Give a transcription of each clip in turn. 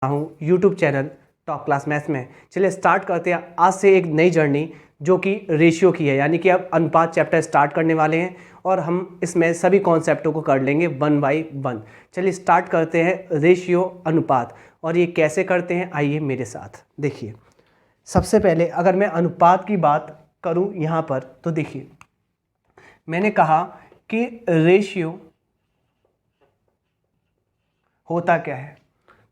हूँ YouTube channel top class maths में। चलिए स्टार्ट करते हैं आज से एक नई जर्नी जो कि रेशियो की है, यानी कि अब अनुपात चैप्टर स्टार्ट करने वाले हैं और हम इसमें सभी कॉन्सेप्टों को कर लेंगे 1 बाय 1। चलिए स्टार्ट करते हैं रेशियो अनुपात। और ये कैसे करते हैं आइए मेरे साथ देखिए। सबसे पहले अगर मैं अनुपात की बात करूं यहाँ पर तो देखिए मैंने कहा कि रेशियो होता क्या है।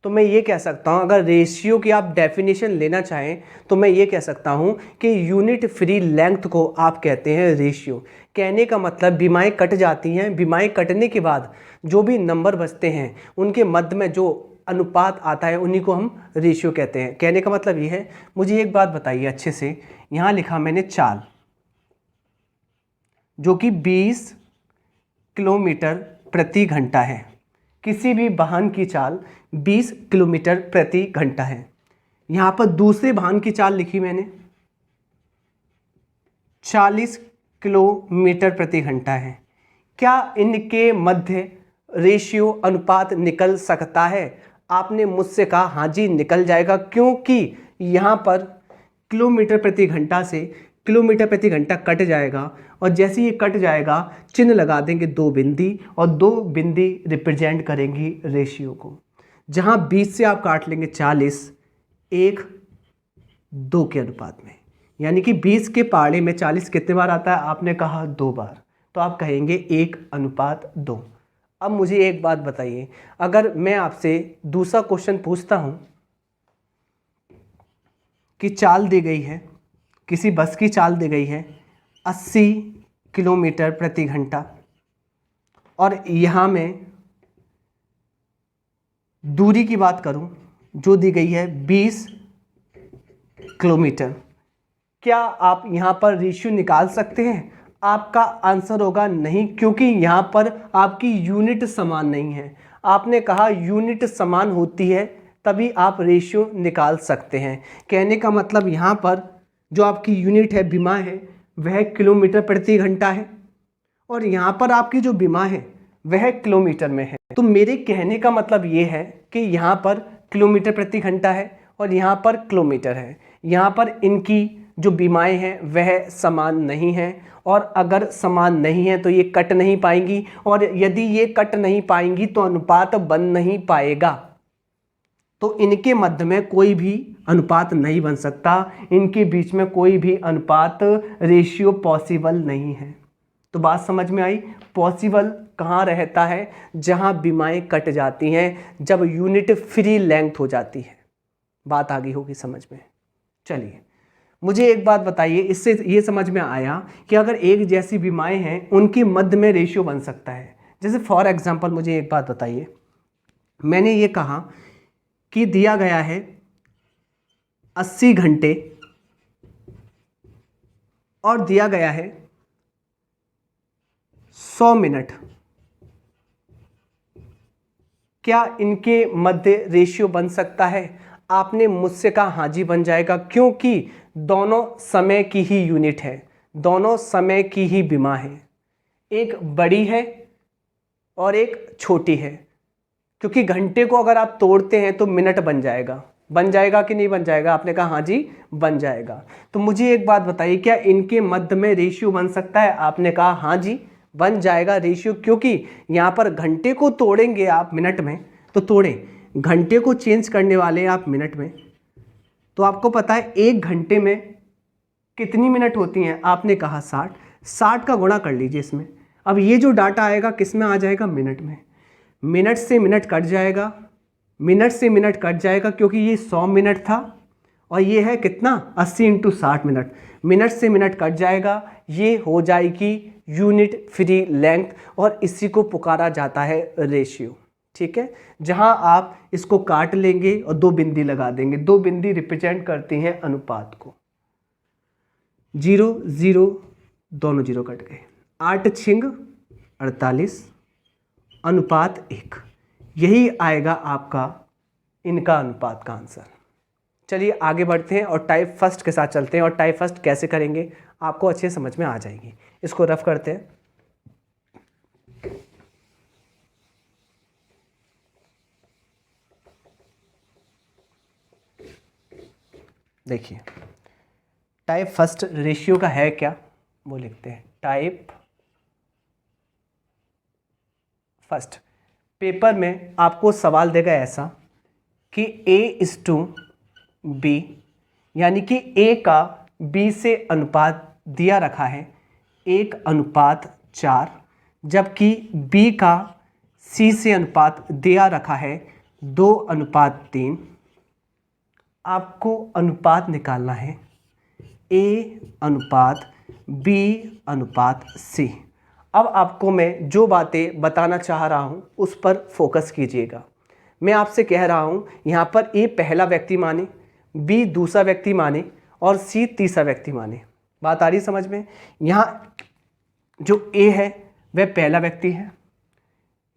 तो मैं ये कह सकता हूँ, अगर रेशियो की आप डेफिनेशन लेना चाहें तो मैं ये कह सकता हूँ कि यूनिट फ्री लेंथ को आप कहते हैं रेशियो। कहने का मतलब बीमाएँ कट जाती हैं, बीमाएँ कटने के बाद जो भी नंबर बचते हैं उनके मध्य में जो अनुपात आता है उन्हीं को हम रेशियो कहते हैं। कहने का मतलब ये है। मुझे एक बात बताइए अच्छे से, यहाँ लिखा मैंने चाल जो कि 20 किलोमीटर प्रति घंटा है। किसी भी वाहन की चाल 20 किलोमीटर प्रति घंटा है। यहाँ पर दूसरे वाहन की चाल लिखी मैंने 40 किलोमीटर प्रति घंटा है। क्या इनके मध्य रेशियो अनुपात निकल सकता है? आपने मुझसे कहा हाँ जी निकल जाएगा, क्योंकि यहाँ पर किलोमीटर प्रति घंटा से किलोमीटर प्रति घंटा कट जाएगा और जैसे ये कट जाएगा चिन्ह लगा देंगे दो बिंदी और दो बिंदी रिप्रेजेंट करेंगी रेशियो को। जहाँ 20 से आप काट लेंगे 40 1 2 के अनुपात में, यानी कि 20 के पाड़े में 40 कितने बार आता है? आपने कहा 2 बार, तो आप कहेंगे 1:2। अब मुझे एक बात बताइए, अगर मैं आपसे दूसरा क्वेश्चन पूछता हूँ कि चाल दी गई है, किसी बस की चाल दी गई है 80 किलोमीटर प्रति घंटा और यहाँ मैं दूरी की बात करूं जो दी गई है 20 किलोमीटर, क्या आप यहाँ पर रेशियो निकाल सकते हैं? आपका आंसर होगा नहीं, क्योंकि यहाँ पर आपकी यूनिट समान नहीं है। आपने कहा यूनिट समान होती है तभी आप रेशियो निकाल सकते हैं। कहने का मतलब यहाँ पर जो आपकी यूनिट है बीमा है वह किलोमीटर प्रति घंटा है और यहाँ पर आपकी जो बीमा है वह किलोमीटर में है। तो मेरे कहने का मतलब ये है कि यहाँ पर किलोमीटर प्रति घंटा है और यहाँ पर किलोमीटर है। यहाँ पर इनकी जो बीमाएं हैं वह समान नहीं हैं और अगर समान नहीं है तो ये कट नहीं पाएंगी और यदि ये कट नहीं पाएंगी तो अनुपात बन नहीं पाएगा। तो इनके मध्य में कोई भी अनुपात नहीं बन सकता, इनके बीच में कोई भी अनुपात रेशियो पॉसिबल नहीं है। तो बात समझ में आई? पॉसिबल कहाँ रहता है? जहाँ बीमाएं कट जाती हैं, जब यूनिट फ्री लेंथ हो जाती है। बात आगे होगी समझ में। चलिए मुझे एक बात बताइए, इससे ये समझ में आया कि अगर एक जैसी बीमाएं हैं उनके मध्य में रेशियो बन सकता है। जैसे फॉर एग्जाम्पल मुझे एक बात बताइए, मैंने ये कहा कि दिया गया है 80 घंटे और दिया गया है 100 मिनट, क्या इनके मध्य रेशियो बन सकता है? आपने मुझसे कहा हाँ जी बन जाएगा, क्योंकि दोनों समय की ही यूनिट है, दोनों समय की ही बीमा है। एक बड़ी है और एक छोटी है, क्योंकि घंटे को अगर आप तोड़ते हैं तो मिनट बन जाएगा। बन जाएगा कि नहीं बन जाएगा? आपने कहा हाँ जी बन जाएगा। तो मुझे एक बात बताइए, क्या इनके मध्य में रेशियो बन सकता है? आपने कहा हाँ जी बन जाएगा रेशियो, क्योंकि यहाँ पर घंटे को तोड़ेंगे आप मिनट में तो तोड़ें, घंटे को चेंज करने वाले आप मिनट में, तो आपको पता है 1 घंटे में कितनी मिनट होती हैं? आपने कहा 60, 60 का गुणा कर लीजिए इसमें। अब ये जो डाटा आएगा किस में आ जाएगा? मिनट में। मिनट से मिनट कट जाएगा, मिनट से मिनट कट जाएगा, क्योंकि ये 100 मिनट था और ये है कितना? 80 × 60 मिनट। मिनट से मिनट कट जाएगा, ये हो जाएगी यूनिट फ्री लेंथ और इसी को पुकारा जाता है रेशियो। ठीक है, जहां आप इसको काट लेंगे और दो बिंदी लगा देंगे, दो बिंदी रिप्रेजेंट करती हैं अनुपात को। 0 0 दोनों 0 कट गए, 8 छिंग 48 अनुपात 1, यही आएगा आपका इनका अनुपात का आंसर। चलिए आगे बढ़ते हैं और टाइप फर्स्ट के साथ चलते हैं। और टाइप फर्स्ट कैसे करेंगे आपको अच्छे समझ में आ जाएगी। इसको रफ करते हैं। देखिए टाइप फर्स्ट रेशियो का है क्या, वो लिखते हैं टाइप फर्स्ट। पेपर में आपको सवाल देगा ऐसा कि A/B, यानी कि A का B से अनुपात दिया रखा है 1:4, जबकि B का C से अनुपात दिया रखा है 2:3। आपको अनुपात निकालना है A/B/C। अब आपको मैं जो बातें बताना चाह रहा हूँ उस पर फोकस कीजिएगा। मैं आपसे कह रहा हूँ यहाँ पर A पहला व्यक्ति माने, B दूसरा व्यक्ति माने और C तीसरा व्यक्ति माने। बात आ रही समझ में? यहाँ जो A है वह पहला व्यक्ति है,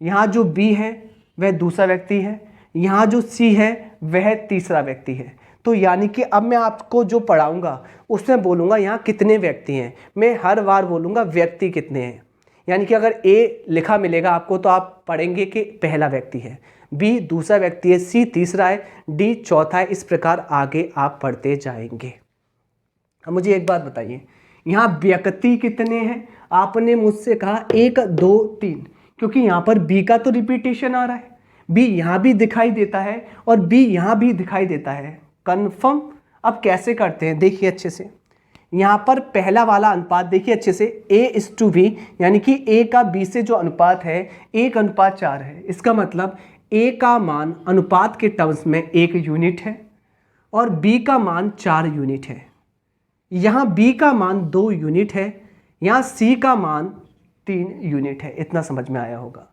यहाँ जो B है वह दूसरा व्यक्ति है, यहाँ जो C है वह तीसरा व्यक्ति है। तो यानी कि अब मैं आपको जो पढ़ाऊँगा उसमें बोलूँगा यहाँ कितने व्यक्ति हैं, मैं हर बार बोलूँगा व्यक्ति कितने हैं। यानी कि अगर A लिखा मिलेगा आपको तो आप पढ़ेंगे कि पहला व्यक्ति है, B दूसरा व्यक्ति है, C तीसरा है, D चौथा है। इस प्रकार आगे आप पढ़ते जाएंगे। अब मुझे एक बात बताइए, यहाँ व्यक्ति कितने हैं? आपने मुझसे कहा 1 2 3, क्योंकि यहाँ पर B का तो रिपीटेशन आ रहा है, B यहाँ भी दिखाई देता है और B यहाँ भी दिखाई देता है। कन्फर्म? अब कैसे करते हैं देखिए अच्छे से। यहाँ पर पहला वाला अनुपात देखिए अच्छे से, A/B, यानी कि A का B से जो अनुपात है 1:4 है। इसका मतलब A का मान अनुपात के टर्म्स में 1 यूनिट है और B का मान 4 यूनिट है। यहाँ B का मान 2 यूनिट है, यहाँ C का मान 3 यूनिट है। इतना समझ में आया होगा।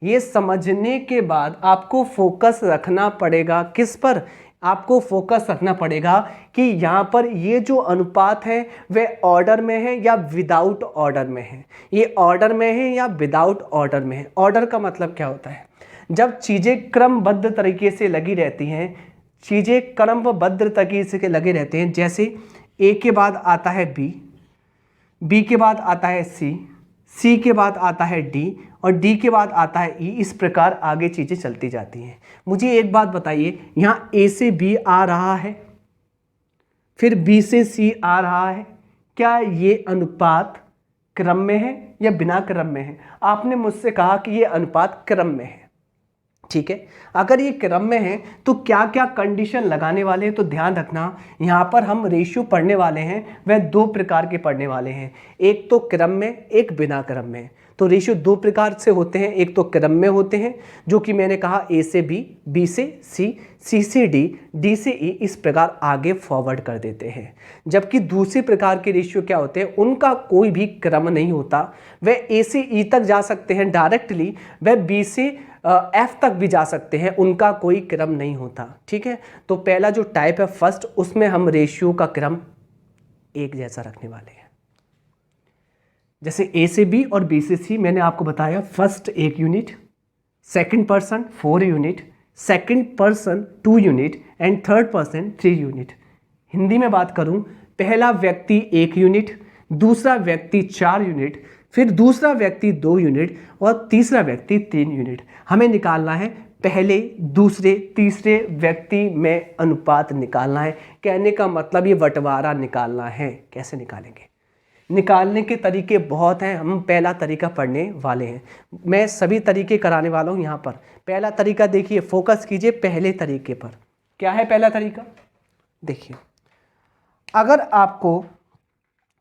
ये समझने के बाद आपको फोकस रखना पड़ेगा किस पर? आपको फोकस रखना पड़ेगा कि यहाँ पर ये जो अनुपात है वह ऑर्डर में है या विदाउट ऑर्डर में है, ये ऑर्डर में है या विदाउट ऑर्डर में है। ऑर्डर का मतलब क्या होता है? जब चीज़ें क्रमबद्ध तरीके से लगी रहती हैं, चीज़ें क्रमबद्ध तरीके से लगे रहते हैं, जैसे A के बाद आता है B, B के बाद आता है C, C के बाद आता है D और D के बाद आता है E। इस प्रकार आगे चीज़ें चलती जाती हैं। मुझे एक बात बताइए, यहाँ A से B आ रहा है, फिर B से C आ रहा है, क्या ये अनुपात क्रम में है या बिना क्रम में है? आपने मुझसे कहा कि ये अनुपात क्रम में है, ठीक है। अगर ये क्रम में है तो क्या क्या कंडीशन लगाने वाले हैं, तो ध्यान रखना यहाँ पर हम रेशियो पढ़ने वाले हैं वह 2 प्रकार के पढ़ने वाले हैं, एक तो क्रम में, एक बिना क्रम में। तो रेशियो 2 प्रकार से होते हैं, एक तो क्रम में होते हैं जो कि मैंने कहा A से B, B से C, C से D, D से E, इस प्रकार आगे फॉरवर्ड कर देते हैं। जबकि दूसरे प्रकार के रेशियो क्या होते हैं, उनका कोई भी क्रम नहीं होता, वह A से E तक जा सकते हैं डायरेक्टली, वह B से F तक भी जा सकते हैं, उनका कोई क्रम नहीं होता, ठीक है। तो पहला जो टाइप है फर्स्ट, उसमें हम रेशियो का क्रम एक जैसा रखने वाले हैं। जैसे A से B और B से C मैंने आपको बताया, first 1 unit, second person 4 unit, second person 2 unit and third person 3 unit. Hindi में बात करूं, पहला व्यक्ति 1 यूनिट, दूसरा व्यक्ति 4 यूनिट, फिर दूसरा व्यक्ति 2 यूनिट और तीसरा व्यक्ति 3 यूनिट। हमें निकालना है पहले, दूसरे, तीसरे व्यक्ति में अनुपात निकालना है। कहने का मतलब ये बंटवारा निकालना है। कैसे निकालेंगे? निकालने के तरीके बहुत हैं, हम पहला तरीका पढ़ने वाले हैं। मैं सभी तरीके कराने वाला हूँ यहाँ पर। पहला तरीका देखिए, फोकस कीजिए पहले तरीके पर। क्या है पहला तरीका? देखिए, अगर आपको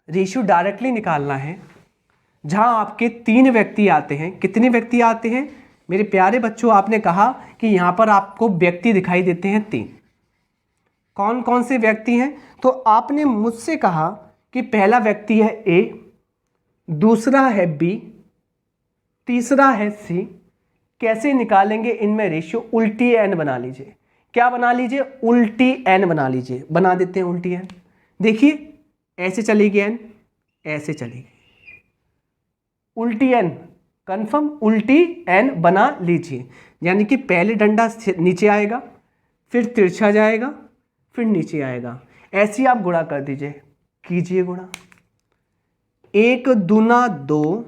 रेशियो डायरेक्टली निकालना है, जहाँ आपके 3 व्यक्ति आते हैं, कितने व्यक्ति आते हैं मेरे प्यारे बच्चों? आपने कहा कि यहाँ पर आपको व्यक्ति दिखाई देते हैं 3। कौन कौन से व्यक्ति हैं? तो आपने मुझसे कहा कि पहला व्यक्ति है A, दूसरा है B, तीसरा है C। कैसे निकालेंगे इनमें रेशियो? उल्टी n बना लीजिए। क्या बना लीजिए? उल्टी n बना लीजिए। बना देते हैं उल्टी n। देखिए ऐसे चलेगी n, ऐसे चलेगी उल्टी n। कन्फर्म? उल्टी n बना लीजिए। यानी कि पहले डंडा नीचे आएगा, फिर तिरछा जाएगा, फिर नीचे आएगा। ऐसे ही आप गुणा कर दीजिए, कीजिए गुणा। 1 दूना 2,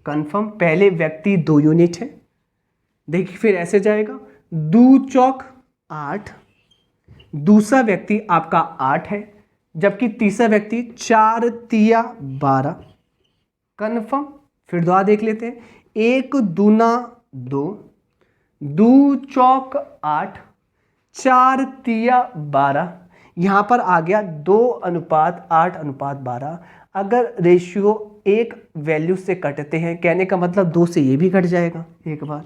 कन्फर्म, पहले व्यक्ति 2 यूनिट है। देखिए फिर ऐसे जाएगा, 2 चौक 8, दूसरा व्यक्ति आपका 8 है, जबकि तीसरा व्यक्ति 4 तिया 12। कन्फर्म। फिर दोबारा देख लेते हैं। 1 दूना 2, 2 चौक 8, 4 तिया 12। यहाँ पर आ गया 2:8:12। अगर रेशियो एक वैल्यू से कटते हैं, कहने का मतलब 2 से ये भी कट जाएगा एक बार,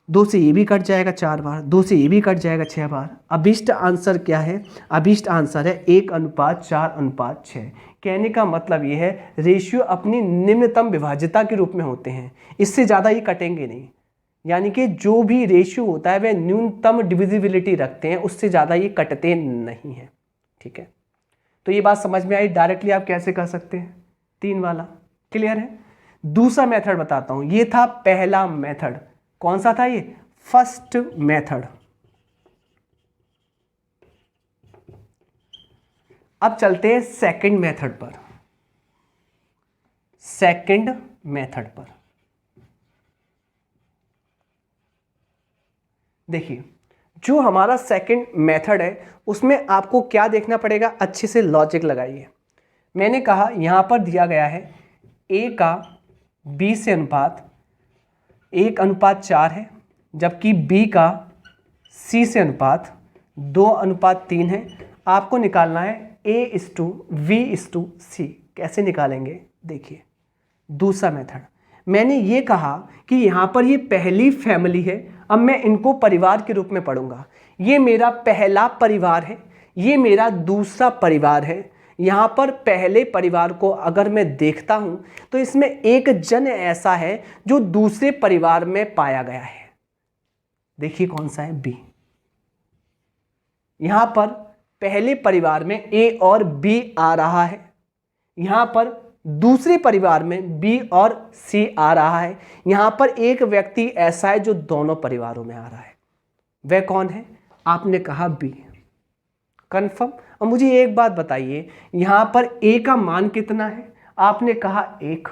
2 से ये भी कट जाएगा 4 बार, 2 से ये भी कट जाएगा 6 बार। अभिष्ट आंसर क्या है? अभिष्ट आंसर है 1:4:6। कहने का मतलब ये है रेशियो अपनी निम्नतम विभाज्यता के रूप में होते हैं, इससे ज़्यादा ये कटेंगे नहीं। यानी कि जो भी रेशियो होता है वह न्यूनतम डिविजिबिलिटी रखते हैं, उससे ज़्यादा ये कटते नहीं हैं। ठीक है, तो ये बात समझ में आई। डायरेक्टली आप कैसे कर सकते हैं? 3 वाला क्लियर है। दूसरा मेथड बताता हूं। ये था पहला मेथड। कौन सा था ये? First method. अब चलते हैं सेकंड मेथड पर। सेकंड मेथड पर देखिए, जो हमारा सेकंड मेथड है उसमें आपको क्या देखना पड़ेगा? अच्छे से लॉजिक लगाइए। मैंने कहा यहां पर दिया गया है a का b से अनुपात 1:4 है, जबकि b का c से अनुपात 2:3 है। आपको निकालना है a:v:c। कैसे निकालेंगे? देखिए, दूसरा मेथड। मैंने ये कहा कि यहाँ पर ये पहली फैमिली है, अब मैं इनको परिवार के रूप में पढ़ूंगा। ये मेरा पहला परिवार है, ये मेरा दूसरा परिवार है। यहाँ पर पहले परिवार को अगर मैं देखता हूँ तो इसमें एक जन ऐसा है जो दूसरे परिवार में पाया गया है। देखिए कौन सा है? बी। यहाँ पर पहले परिवार में ए और बी आ रहा है, यहाँ पर दूसरे परिवार में बी और सी आ रहा है। यहाँ पर एक व्यक्ति ऐसा है जो दोनों परिवारों में आ रहा है। वह कौन है? आपने कहा बी। कंफर्म। अब मुझे एक बात बताइए, यहाँ पर ए का मान कितना है? आपने कहा 1।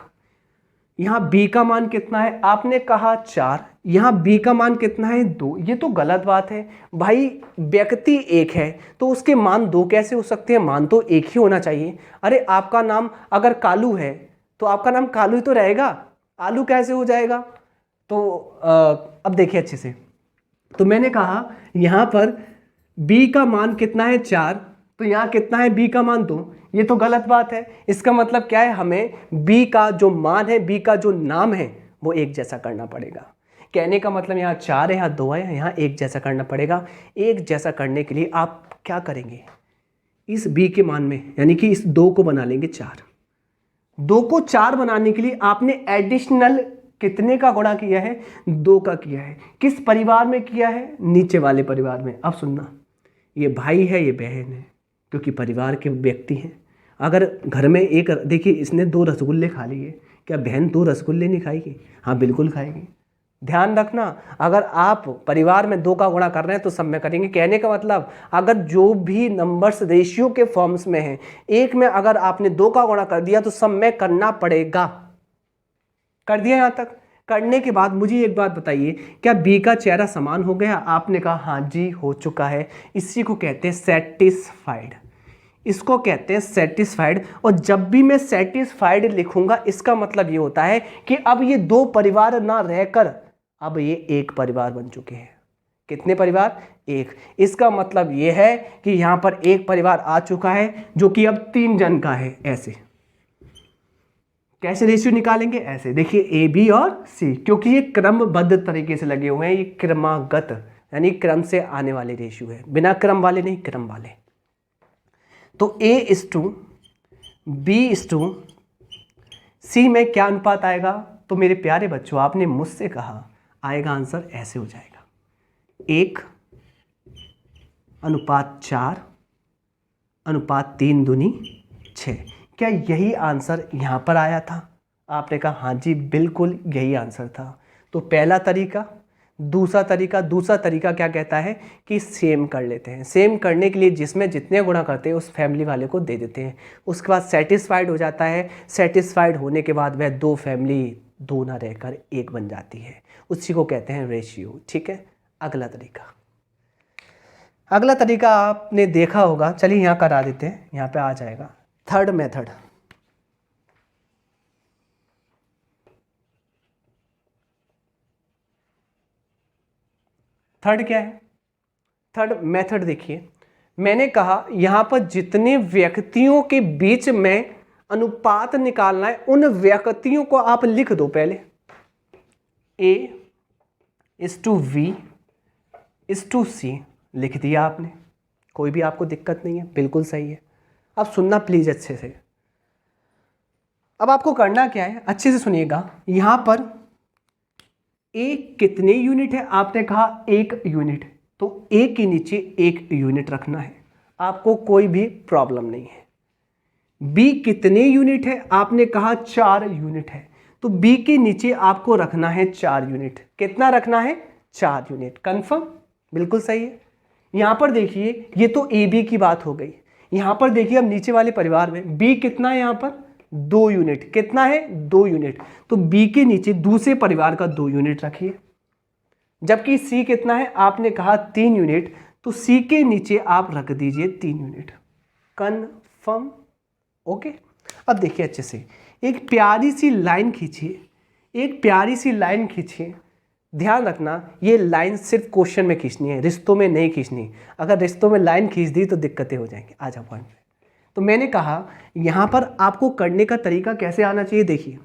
यहाँ बी का मान कितना है? आपने कहा 4। यहाँ बी का मान कितना है? 2। ये तो गलत बात है भाई। व्यक्ति एक है तो उसके मान 2 कैसे हो सकते हैं? मान तो एक ही होना चाहिए। अरे आपका नाम अगर कालू है तो आपका नाम कालू ही तो रहेगा, आलू कैसे हो जाएगा? तो अब देखिए अच्छे से। तो मैंने कहा यहाँ पर b का मान कितना है? 4। तो यहाँ कितना है? b का मान 2। ये तो गलत बात है। इसका मतलब क्या है? हमें b का जो मान है, b का जो नाम है वो एक जैसा करना पड़ेगा। कहने का मतलब यहाँ 4 है, यहाँ 2 है, यहाँ एक जैसा करना पड़ेगा। एक जैसा करने के लिए आप क्या करेंगे? इस b के मान में यानी कि इस 2 को बना लेंगे 4। 2 को 4 बनाने के लिए आपने एडिशनल कितने का गुणा किया है? 2 का किया है। किस परिवार में किया है? नीचे वाले परिवार में। अब सुनना, ये भाई है, ये बहन है, क्योंकि परिवार के व्यक्ति हैं। अगर घर में एक, देखिए इसने 2 रसगुल्ले खा लिए, क्या बहन 2 रसगुल्ले नहीं खाएगी? हाँ बिल्कुल खाएगी। ध्यान रखना, अगर आप परिवार में 2 का गुणा कर रहे हैं तो सब में करेंगे। कहने का मतलब अगर जो भी नंबर्स रेशियो के फॉर्म्स में हैं, एक में अगर आपने 2 का गुणा कर दिया तो सब में करना पड़ेगा। कर दिया यहाँ तक? करने के बाद मुझे एक बात बताइए, क्या बी का चेहरा समान हो गया? आपने कहा हाँ जी हो चुका है। इसी को कहते हैं सेटिस्फाइड। इसको कहते हैं सेटिस्फाइड। और जब भी मैं सेटिस्फाइड लिखूंगा इसका मतलब ये होता है कि अब ये 2 परिवार ना रहकर अब ये एक परिवार बन चुके हैं। कितने परिवार? एक। इसका मतलब ये है कि यहाँ पर एक परिवार आ चुका है जो कि अब 3 जन का है। ऐसे कैसे रेशियो निकालेंगे? ऐसे देखिए, ए बी और सी, क्योंकि ये क्रमबद्ध तरीके से लगे हुए हैं। ये क्रमागत यानी क्रम से आने वाले रेशियो है, बिना क्रम वाले नहीं, क्रम वाले। तो A:B:C में क्या अनुपात आएगा? तो मेरे प्यारे बच्चों, आपने मुझसे कहा आएगा आंसर ऐसे हो जाएगा 1:4:3 दूनी 6। क्या यही आंसर यहाँ पर आया था? आपने कहा हाँ जी बिल्कुल यही आंसर था। तो पहला तरीका, दूसरा तरीका क्या कहता है कि सेम कर लेते हैं। सेम करने के लिए जिसमें जितने गुणा करते हैं उस फैमिली वाले को दे देते हैं। उसके बाद सेटिस्फाइड हो जाता है। सेटिस्फाइड होने के बाद वह 2 फैमिली 2 ना रहकर 1 बन जाती है। उसी को कहते हैं रेशियो। ठीक है, अगला तरीका। अगला तरीका आपने देखा होगा, चलिए यहाँ करा देते हैं, यहाँ पे आ जाएगा थर्ड मेथड। थर्ड क्या है? थर्ड मेथड देखिए, मैंने कहा यहाँ पर जितने व्यक्तियों के बीच में अनुपात निकालना है उन व्यक्तियों को आप लिख दो पहले, A/V/C लिख दिया आपने, कोई भी आपको दिक्कत नहीं है, बिल्कुल सही है। अब सुनना प्लीज अच्छे से। अब आपको करना क्या है, अच्छे से सुनिएगा। यहां पर A कितने यूनिट है? आपने कहा 1 यूनिट, तो A के नीचे 1 यूनिट रखना है, आपको कोई भी प्रॉब्लम नहीं है। B कितने यूनिट है? आपने कहा 4 यूनिट है, तो B के नीचे आपको रखना है 4 यूनिट। कितना रखना है? 4 यूनिट। कंफर्म? बिल्कुल सही है। यहां पर देखिए, ये तो AB की बात हो गई। यहां पर देखिए, अब नीचे वाले परिवार में B कितना है? यहां पर 2 यूनिट। कितना है? 2 यूनिट। तो B के नीचे दूसरे परिवार का 2 यूनिट रखिए। जबकि C कितना है? आपने कहा 3 यूनिट, तो C के नीचे आप रख दीजिए 3 यूनिट। कन्फर्म? ओके। अब देखिए अच्छे से, एक प्यारी सी लाइन खींचिए, एक प्यारी सी लाइन खींचिए। ध्यान रखना, ये लाइन सिर्फ क्वेश्चन में खींचनी है, रिश्तों में नहीं खींचनी। अगर रिश्तों में लाइन खींच दी तो दिक्कतें हो जाएंगी। आ जाओ पॉइंट पे। तो मैंने कहा यहाँ पर आपको करने का तरीका कैसे आना चाहिए। देखिए,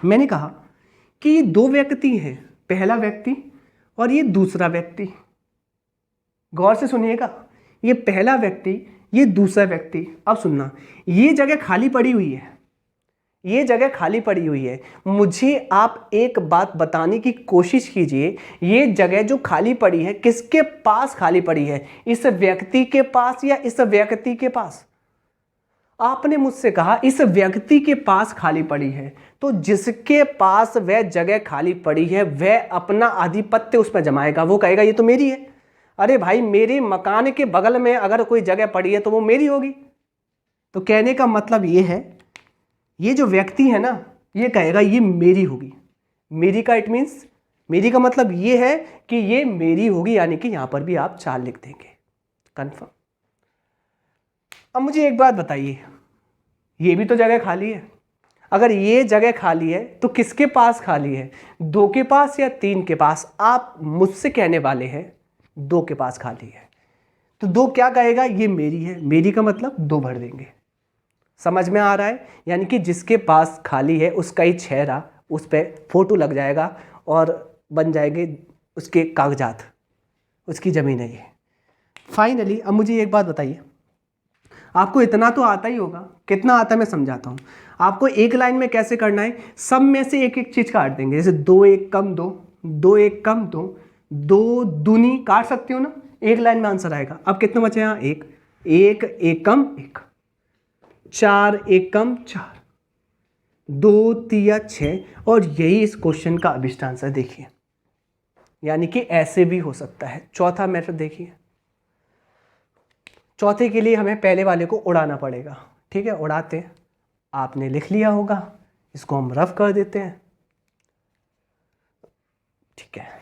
मैंने कहा कि ये 2 व्यक्ति हैं, पहला व्यक्ति और ये दूसरा व्यक्ति। गौर से सुनिएगा, ये पहला व्यक्ति, ये दूसरा व्यक्ति। अब सुनना, ये जगह खाली पड़ी हुई है, ये जगह खाली पड़ी हुई है। मुझे आप एक बात बताने की कोशिश कीजिए, ये जगह जो खाली पड़ी है किसके पास खाली पड़ी है? इस व्यक्ति के पास या इस व्यक्ति के पास? आपने मुझसे कहा इस व्यक्ति के पास खाली पड़ी है, तो जिसके पास वह जगह खाली पड़ी है वह अपना आधिपत्य उसमें जमाएगा। वो कहेगा ये तो मेरी है। अरे भाई, मेरे मकान के बगल में अगर कोई जगह पड़ी है तो वो मेरी होगी। तो कहने का मतलब ये है, ये जो व्यक्ति है ना, ये कहेगा ये मेरी होगी। मेरी का इट मीन्स, मेरी का मतलब ये है कि ये मेरी होगी, यानी कि यहां पर भी आप 4 लिख देंगे। कंफर्म? अब मुझे एक बात बताइए, ये भी तो जगह खाली है। अगर ये जगह खाली है तो किसके पास खाली है? 2 के पास या 3 के पास? आप मुझसे कहने वाले हैं 2 के पास खाली है, तो 2 क्या कहेगा? ये मेरी है। मेरी का मतलब 2 भर देंगे। समझ में आ रहा है? यानी कि जिसके पास खाली है उसका ही चेहरा उस पर फोटो लग जाएगा और बन जाएंगे उसके कागजात, उसकी ज़मीन है ये। फाइनली अब मुझे एक बात बताइए, आपको इतना तो आता ही होगा, कितना आता है मैं समझाता हूँ आपको। एक लाइन में कैसे करना है, सब में से एक एक चीज़ काट देंगे। जैसे 2 1 कम 2, 2 1 कम 2, 2 दूनी काट सकते हो ना, एक लाइन में आंसर आएगा। अब कितना बचे यहाँ? 1 1 1 कम 1, 4 1 कम 4, 2 3 6, और यही इस क्वेश्चन का अभिष्ट आंसर। देखिए, यानी कि ऐसे भी हो सकता है। चौथा मेथड देखिए, चौथे के लिए हमें पहले वाले को उड़ाना पड़ेगा। ठीक है, उड़ाते हैं। आपने लिख लिया होगा, इसको हम रफ कर देते हैं। ठीक है,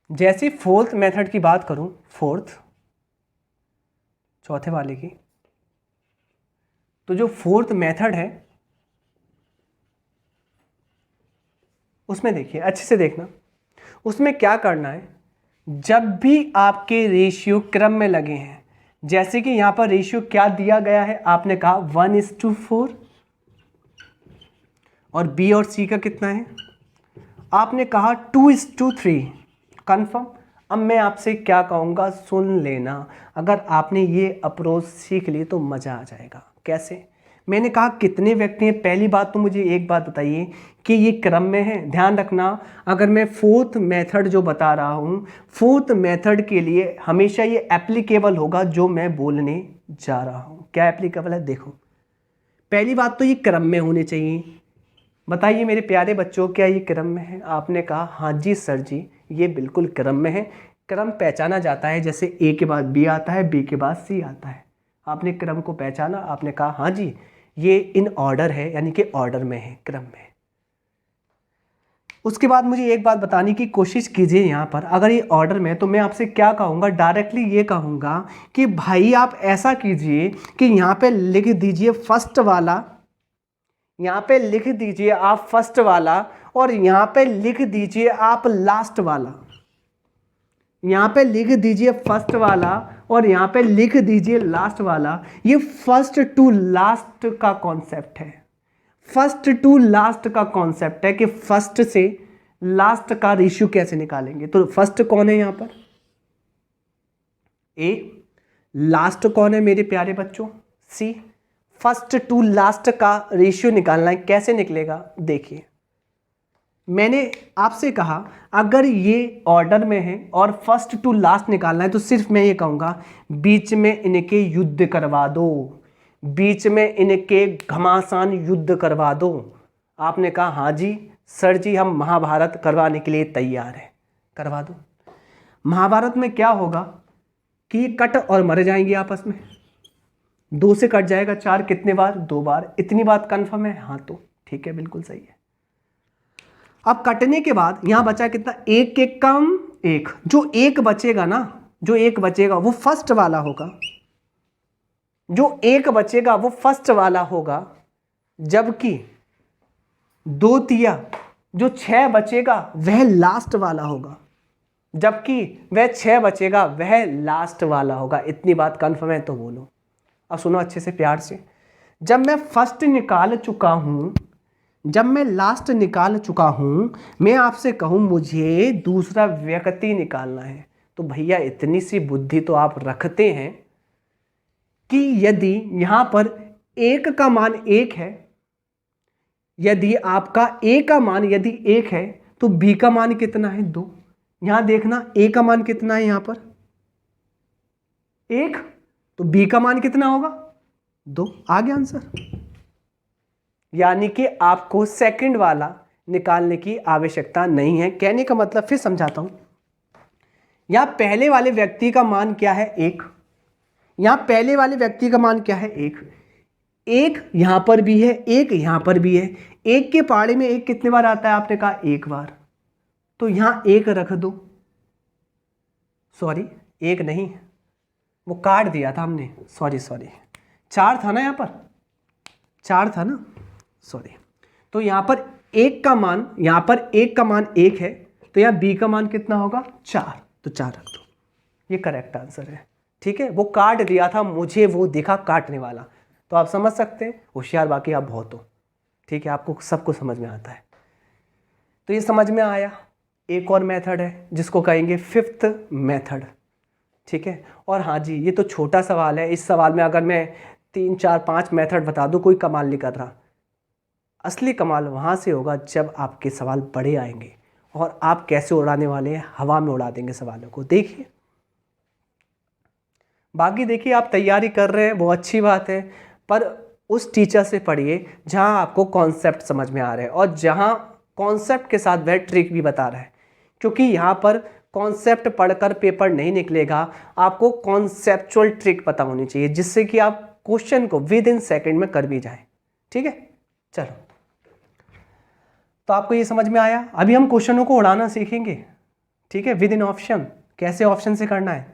जैसे फोर्थ मेथड की बात करूं, फोर्थ, चौथे वाले की, तो जो फोर्थ मेथड है उसमें देखिए, अच्छे से देखना, उसमें क्या करना है। जब भी आपके रेशियो क्रम में लगे हैं, जैसे कि यहां पर रेशियो क्या दिया गया है, आपने कहा 1:4, और बी और सी का कितना है? आपने कहा 2:3। कंफर्म? अब मैं आपसे क्या कहूँगा, सुन लेना। अगर आपने ये अप्रोच सीख ली तो मज़ा आ जाएगा। कैसे? मैंने कहा कितने व्यक्ति हैं। पहली बात तो मुझे एक बात बताइए कि ये क्रम में है। ध्यान रखना, अगर मैं फोर्थ मेथड जो बता रहा हूँ, फोर्थ मेथड के लिए हमेशा ये एप्लीकेबल होगा जो मैं बोलने जा रहा हूँ। क्या एप्लीकेबल है? देखो, पहली बात तो ये क्रम में होने चाहिए। बताइए मेरे प्यारे बच्चों, क्या ये क्रम में है? आपने कहा हाँ जी सर जी, ये बिल्कुल क्रम में है। क्रम पहचाना जाता है जैसे ए के बाद बी आता है, बी के बाद सी आता है। आपने क्रम को पहचाना, आपने कहा हाँ जी ये इन ऑर्डर है, यानी कि ऑर्डर में है, क्रम में। उसके बाद मुझे एक बात बताने की कोशिश कीजिए, यहाँ पर अगर ये ऑर्डर में, तो मैं आपसे क्या कहूँगा, डायरेक्टली ये कहूँगा कि भाई आप ऐसा कीजिए कि यहाँ पे लिख दीजिए फर्स्ट वाला, यहाँ पे लिख दीजिए आप फर्स्ट वाला, और यहाँ पे लिख दीजिए आप लास्ट वाला। यहाँ पे लिख दीजिए फर्स्ट वाला और यहाँ पे लिख दीजिए लास्ट वाला। ये फर्स्ट टू लास्ट का कॉन्सेप्ट है, फर्स्ट टू लास्ट का कॉन्सेप्ट है कि फर्स्ट से लास्ट का रेशियो कैसे निकालेंगे। तो फर्स्ट कौन है यहाँ पर, ए। लास्ट कौन है मेरे प्यारे बच्चों, सी। फर्स्ट टू लास्ट का रेशियो निकालना है, कैसे निकलेगा देखिए। मैंने आपसे कहा अगर ये ऑर्डर में है और फर्स्ट टू लास्ट निकालना है, तो सिर्फ मैं ये कहूँगा बीच में इनके युद्ध करवा दो, बीच में इनके घमासान युद्ध करवा दो। आपने कहा हाँ जी सर जी हम महाभारत करवाने के लिए तैयार हैं, करवा दो। महाभारत में क्या होगा कि कट और मर जाएंगे आपस में, 2 से कट जाएगा 4, कितने बार, 2 बार। इतनी बात कन्फर्म है, हाँ तो ठीक है, बिल्कुल सही है। अब कटने के बाद यहां बचा कितना, 1 के कम 1, जो 1 बचेगा ना, जो 1 बचेगा वो फर्स्ट वाला होगा, जो 1 बचेगा वो फर्स्ट वाला होगा, जबकि 2 तिया जो 6 बचेगा वह लास्ट वाला होगा, जबकि वह 6 बचेगा वह लास्ट वाला होगा। इतनी बात कन्फर्म है तो बोलो। अब सुनो अच्छे से प्यार से, जब मैं फर्स्ट निकाल चुका हूं, जब मैं लास्ट निकाल चुका हूं, मैं आपसे कहूं मुझे दूसरा व्यक्ति निकालना है, तो भैया इतनी सी बुद्धि तो आप रखते हैं कि यदि यहां पर 1 का मान 1 है, यदि आपका A का मान यदि 1 है तो B का मान कितना है, 2। यहां देखना A का मान कितना है, यहां पर 1, तो B का मान कितना होगा, 2। आ गया आंसर। यानी कि आपको सेकंड वाला निकालने की आवश्यकता नहीं है। कहने का मतलब फिर समझाता हूं, यहां पहले वाले व्यक्ति का मान क्या है, 1। यहां पहले वाले व्यक्ति का मान क्या है, 1। 1 यहां पर भी है, 1 यहां पर भी है। 1 के पहाड़े में 1 कितने बार आता है, आपने कहा 1 बार, तो यहां 1 रख दो। सॉरी 1 नहीं, वो काट दिया था हमने, सॉरी 4 था ना, यहां पर 4 था ना, सॉरी। तो यहां पर 1 का मान, यहां पर 1 का मान 1 है, तो यहां B का मान कितना होगा, 4, तो 4 रख दो। ये करेक्ट आंसर है, ठीक है। वो काट दिया था, मुझे वो दिखा काटने वाला, तो आप समझ सकते हैं, होशियार बाकी आप बहुत हो, ठीक है, आपको सब कुछ समझ में आता है। तो ये समझ में आया। एक और मेथड है जिसको कहेंगे 5th मेथड, ठीक है। और हाँ जी ये तो छोटा सवाल है, इस सवाल में अगर मैं 3 4 5 मेथड बता दूँ कोई कमाल नहीं कर रहा। असली कमाल वहाँ से होगा जब आपके सवाल बड़े आएंगे और आप कैसे उड़ाने वाले हैं, हवा में उड़ा देंगे सवालों को। देखिए बाकी देखिए आप तैयारी कर रहे हैं वो अच्छी बात है, पर उस टीचर से पढ़िए जहाँ आपको कॉन्सेप्ट समझ में आ रहे हैं और जहाँ कॉन्सेप्ट के साथ वह ट्रिक भी बता रहा है, क्योंकि यहाँ पर कॉन्सेप्ट पढ़कर पेपर नहीं निकलेगा, आपको कॉन्सेप्चुअल ट्रिक पता होनी चाहिए जिससे कि आप क्वेश्चन को विद इन सेकेंड में कर भी जाएं, ठीक है। चलो तो आपको ये समझ में आया। अभी हम क्वेश्चनों को उड़ाना सीखेंगे, ठीक है, विद इन ऑप्शन। कैसे ऑप्शन से करना है,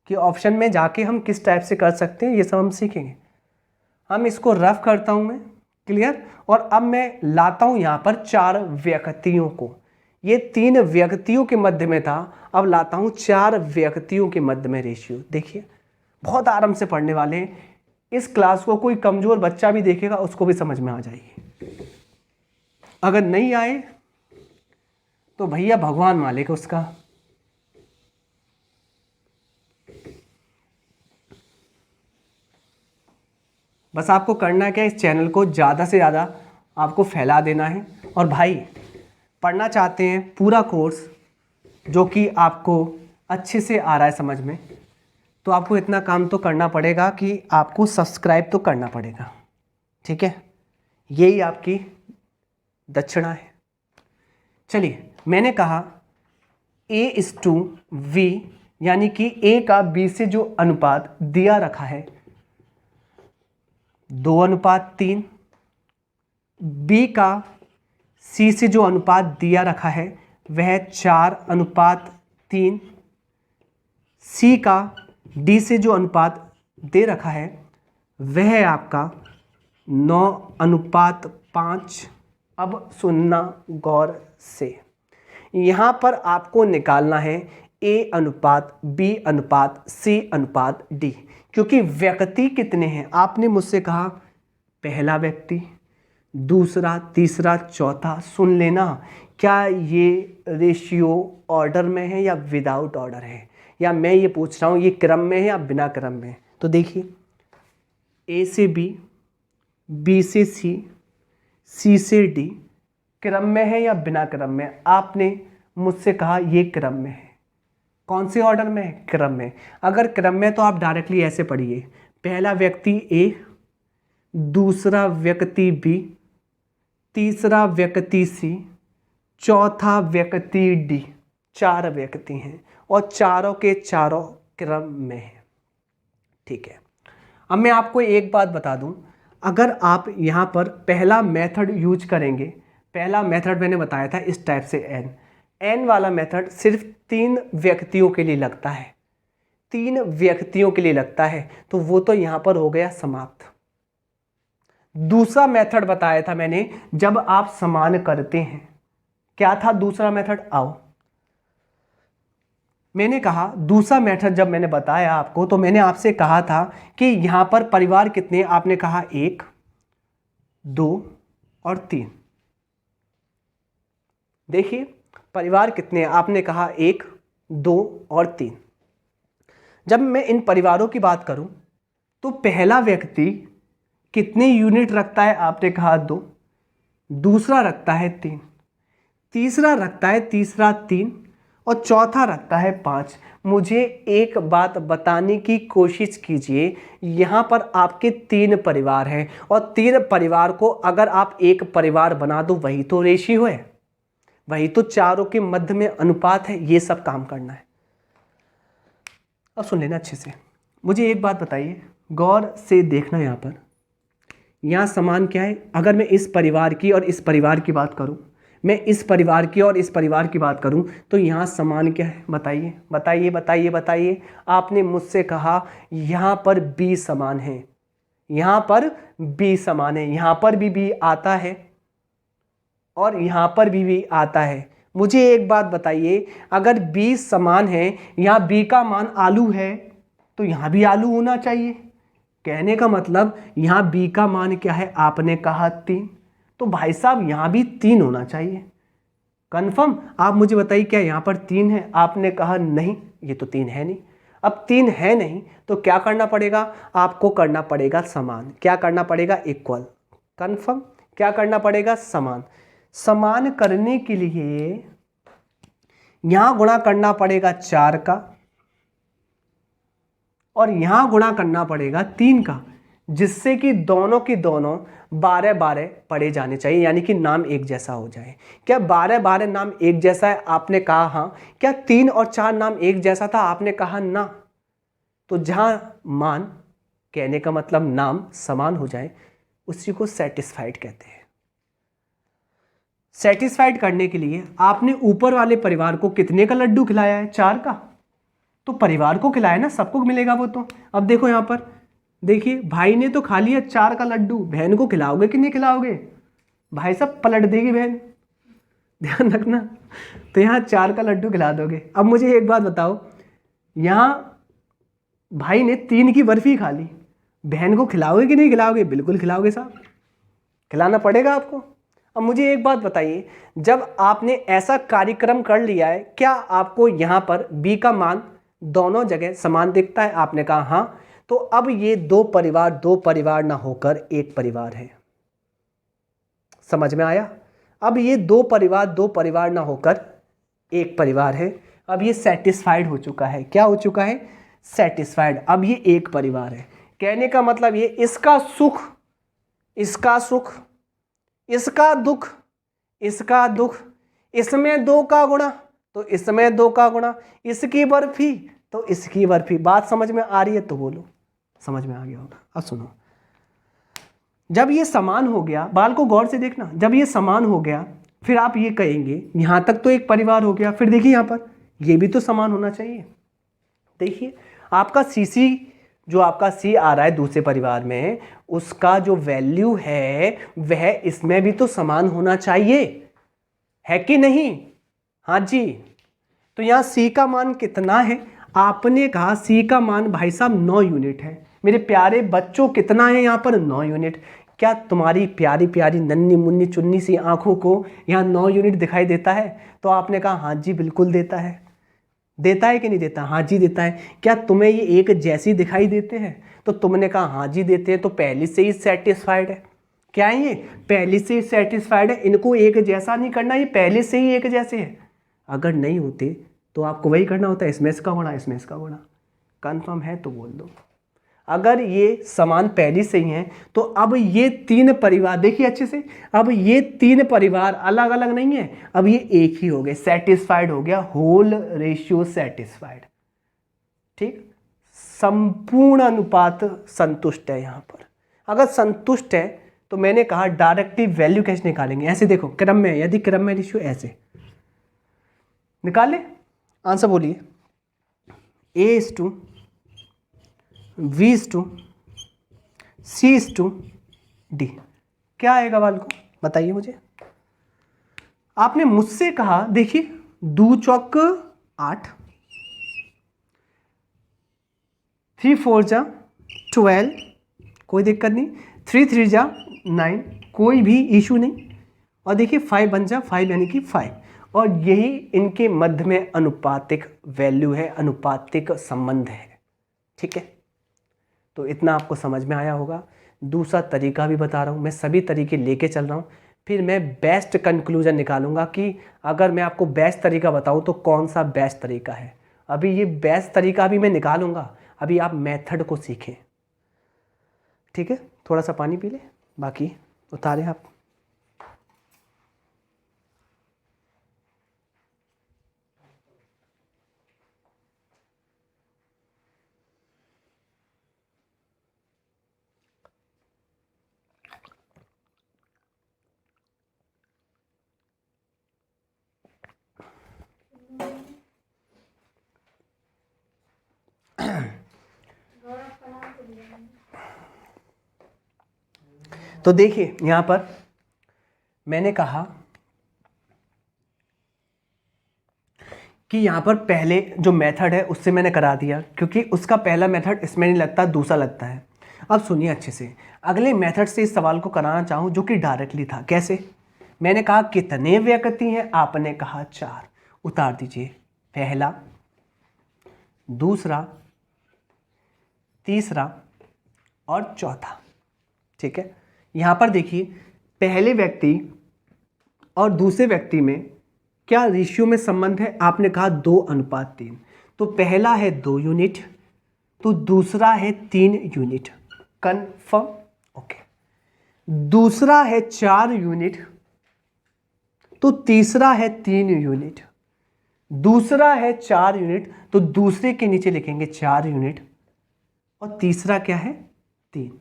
कि ऑप्शन में जाके हम किस टाइप से कर सकते हैं, ये सब हम सीखेंगे। हम इसको रफ करता हूं मैं, क्लियर। और अब मैं लाता हूं यहां पर 4 व्यक्तियों को, ये 3 व्यक्तियों के मध्य में था, अब लाता हूं 4 व्यक्तियों के मध्य में रेशियो। देखिए बहुत आराम से पढ़ने वाले हैं, इस क्लास को कोई कमजोर बच्चा भी देखेगा उसको भी समझ में आ जाएगी। अगर नहीं आए तो भैया भगवान मालिक उसका। बस आपको करना क्या है, इस चैनल को ज़्यादा से ज़्यादा आपको फैला देना है। और भाई पढ़ना चाहते हैं पूरा कोर्स जो कि आपको अच्छे से आ रहा है समझ में, तो आपको इतना काम तो करना पड़ेगा कि आपको सब्सक्राइब तो करना पड़ेगा, ठीक है। यही आपकी दक्षिणा है। चलिए मैंने कहा A/V यानी कि ए का बी से जो अनुपात दिया रखा है 2:3, बी का सी से जो अनुपात दिया रखा है वह 4:3, सी का डी से जो अनुपात दे रखा है वह है आपका 9:5। अब सुनना गौर से, यहाँ पर आपको निकालना है ए अनुपात बी अनुपात सी अनुपात डी, क्योंकि व्यक्ति कितने हैं। आपने मुझसे कहा पहला व्यक्ति, दूसरा, तीसरा, चौथा। सुन लेना, क्या ये रेशियो ऑर्डर में है या विदाउट ऑर्डर है, या मैं ये पूछ रहा हूँ ये क्रम में है या बिना क्रम में। तो देखिए, ए से बी, बी से सी, सी से डी क्रम में है या बिना क्रम में। आपने मुझसे कहा ये क्रम में है। कौन से ऑर्डर में है? क्रम में। अगर क्रम में तो आप डायरेक्टली ऐसे पढ़िए, पहला व्यक्ति ए, दूसरा व्यक्ति बी, तीसरा व्यक्ति सी, चौथा व्यक्ति डी। 4 व्यक्ति हैं और चारों के चारों क्रम में हैं। ठीक है, अब मैं आपको एक बात बता दूं, अगर आप यहाँ पर पहला मेथड यूज करेंगे, पहला मेथड मैंने बताया था इस टाइप से एन वाला मेथड सिर्फ 3 व्यक्तियों के लिए लगता है, 3 व्यक्तियों के लिए लगता है, तो वो तो यहाँ पर हो गया समाप्त। दूसरा मेथड बताया था मैंने, जब आप समान करते हैं। क्या था दूसरा मेथड? आओ, मैंने कहा दूसरा मेथड जब मैंने बताया आपको तो मैंने आपसे कहा था कि यहाँ पर परिवार कितने, आपने कहा 1, 2 और 3। देखिए परिवार कितने, आपने कहा 1, 2 और 3। जब मैं इन परिवारों की बात करूं तो पहला व्यक्ति कितने यूनिट रखता है, आपने कहा 2, दूसरा रखता है 3, तीसरा रखता है 3 और चौथा रखता है 5। मुझे एक बात बताने की कोशिश कीजिए, यहाँ पर आपके 3 परिवार हैं और 3 परिवार को अगर आप एक परिवार बना दो वही तो रेशियो है, वही तो चारों के मध्य में अनुपात है। ये सब काम करना है। अब सुन लेना अच्छे से, मुझे एक बात बताइए, गौर से देखना। यहाँ पर यहाँ समान क्या है? अगर मैं इस परिवार की और इस परिवार की बात करूँ, मैं इस परिवार की और इस परिवार की बात करूं तो यहाँ समान क्या है? बताइए बताइए बताइए बताइए। आपने मुझसे कहा यहाँ पर b समान है, यहाँ पर b समान है, यहाँ पर भी b आता है और यहाँ पर भी b आता है। मुझे एक बात बताइए, अगर b समान है, यहाँ b का मान आलू है तो यहाँ भी आलू होना चाहिए। कहने का मतलब यहाँ b का मान क्या है? आपने कहा 3, तो भाई साहब यहाँ भी 3 होना चाहिए। कंफर्म? आप मुझे बताइए क्या यहाँ पर 3 है? आपने कहा नहीं, ये तो 3 है नहीं। अब 3 है नहीं तो क्या करना पड़ेगा? आपको करना पड़ेगा समान। क्या करना पड़ेगा? इक्वल। कंफर्म? क्या करना पड़ेगा? समान। समान करने के लिए यहाँ गुणा करना पड़ेगा 4 का और यहाँ गुणा करना पड़ेगा 3 का, जिससे कि दोनों की दोनों 12-12 पढ़े जाने चाहिए, यानी कि नाम एक जैसा हो जाए। क्या 12-12 नाम एक जैसा है? आपने कहा हाँ। क्या 3 और 4 नाम एक जैसा था? आपने कहा ना। तो जहाँ मान, कहने का मतलब नाम समान हो जाए, उसी को सेटिस्फाइड कहते हैं। सेटिस्फाइड करने के लिए आपने ऊपर वाले परिवार को कितने का लड्डू खिलाया है? 4 का। तो परिवार को खिलाया ना, सबको मिलेगा वो तो। अब देखो यहाँ पर देखिए, भाई ने तो खा लिया 4 का लड्डू, बहन को खिलाओगे कि नहीं खिलाओगे? भाई साहब पलट देगी बहन, ध्यान रखना। तो यहाँ 4 का लड्डू खिला दोगे। अब मुझे एक बात बताओ, यहाँ भाई ने 3 की बर्फी खा ली, बहन को खिलाओगे कि नहीं खिलाओगे? बिल्कुल खिलाओगे साहब, खिलाना पड़ेगा आपको। अब मुझे एक बात बताइए, जब आपने ऐसा कार्यक्रम कर लिया है, क्या आपको यहाँ पर b का मान दोनों जगह समान दिखता है? आपने कहा हाँ। तो अब ये 2 परिवार ना होकर एक परिवार है। समझ में आया? अब ये 2 परिवार ना होकर एक परिवार है। अब ये सेटिस्फाइड हो चुका है। क्या हो चुका है? सेटिस्फाइड। अब ये एक परिवार है। कहने का मतलब ये, इसका सुख, इसका सुख, इसका दुख, इसमें 2 का गुणा तो इसमें 2 का गुणा, इसकी बर्फी तो इसकी बर्फी। बात समझ में आ रही है तो बोलो, समझ में आ गया होगा। अब सुनो, जब ये समान हो गया, बाल को गौर से देखना, जब ये समान हो गया फिर आप ये कहेंगे यहां तक तो एक परिवार हो गया, फिर देखिए यहां पर ये भी तो समान होना चाहिए। देखिए आपका सीसी, जो आपका सी आ रहा है दूसरे परिवार में, उसका जो वैल्यू है वह इसमें भी तो समान होना चाहिए, है कि नहीं? हाँ जी। तो यहाँ सी का मान कितना है? आपने कहा सी का मान भाई साहब 9 यूनिट है। मेरे प्यारे बच्चों कितना है यहाँ पर? 9 यूनिट। क्या तुम्हारी प्यारी प्यारी नन्ही मुन्नी चुन्नी सी आंखों को यहाँ 9 यूनिट दिखाई देता है? तो आपने कहा हाँ जी बिल्कुल देता है। देता है कि नहीं देता? हाँ जी देता है। क्या तुम्हें ये एक जैसी दिखाई देते हैं? तो तुमने कहा हाँ जी देते हैं, तो पहले से ही सेटिस्फाइड है। क्या है ये? पहले से ही सेटिस्फाइड है। इनको एक जैसा नहीं करना, ये पहले से ही एक जैसे है। अगर नहीं होते तो आपको वही करना होता है, इसमें इसका गुणा इसमें इसका गुणा। कंफर्म है तो बोल दो। अगर ये समान पहले से ही हैं तो अब ये 3 परिवार, देखिए अच्छे से, अब ये 3 परिवार अलग अलग नहीं है, अब ये एक ही हो गए, सेटिस्फाइड हो गया, होल रेशियो सेटिस्फाइड। ठीक, संपूर्ण अनुपात संतुष्ट है। यहां पर अगर संतुष्ट है तो मैंने कहा डायरेक्टली वैल्यू कैसे निकालेंगे? ऐसे देखो, क्रम में, यदि क्रम में रेशियो ऐसे निकाले, आंसर बोलिए। A:, V:, C:, D। क्या आएगा बाल को बताइए मुझे। आपने मुझसे कहा, देखिए 2 चौक 8, 3 4 जा 12, कोई दिक्कत नहीं, 3 3 जा 9, कोई भी इशू नहीं, और देखिए 5 बन जा 5 यानी कि 5। और यही इनके मध्य में अनुपातिक वैल्यू है, अनुपातिक संबंध है। ठीक है, तो इतना आपको समझ में आया होगा। दूसरा तरीका भी बता रहा हूँ, मैं सभी तरीके लेके चल रहा हूँ, फिर मैं बेस्ट कंक्लूजन निकालूंगा कि अगर मैं आपको बेस्ट तरीका बताऊँ तो कौन सा बेस्ट तरीका है। अभी ये बेस्ट तरीका भी मैं निकालूंगा, अभी आप मेथड को सीखें। ठीक है, थोड़ा सा पानी पी ले, बाकी उतारे आप। तो देखिए यहां पर मैंने कहा कि यहां पर पहले जो मेथड है उससे मैंने करा दिया, क्योंकि उसका पहला मेथड इसमें नहीं लगता, दूसरा लगता है। अब सुनिए अच्छे से, अगले मेथड से इस सवाल को कराना चाहूं जो कि डायरेक्टली था। कैसे? मैंने कहा कितने व्यक्ति हैं? आपने कहा 4। उतार दीजिए, पहला, दूसरा, तीसरा और चौथा। ठीक है, यहां पर देखिए पहले व्यक्ति और दूसरे व्यक्ति में क्या रेशियो में संबंध है? आपने कहा 2:3। तो पहला है 2 यूनिट, तो दूसरा है 3 यूनिट। कंफर्म? ओके। दूसरा है 4 यूनिट, तो तीसरा है 3 यूनिट। दूसरा है 4 यूनिट, तो दूसरे के नीचे लिखेंगे 4 यूनिट, और तीसरा क्या है? 3।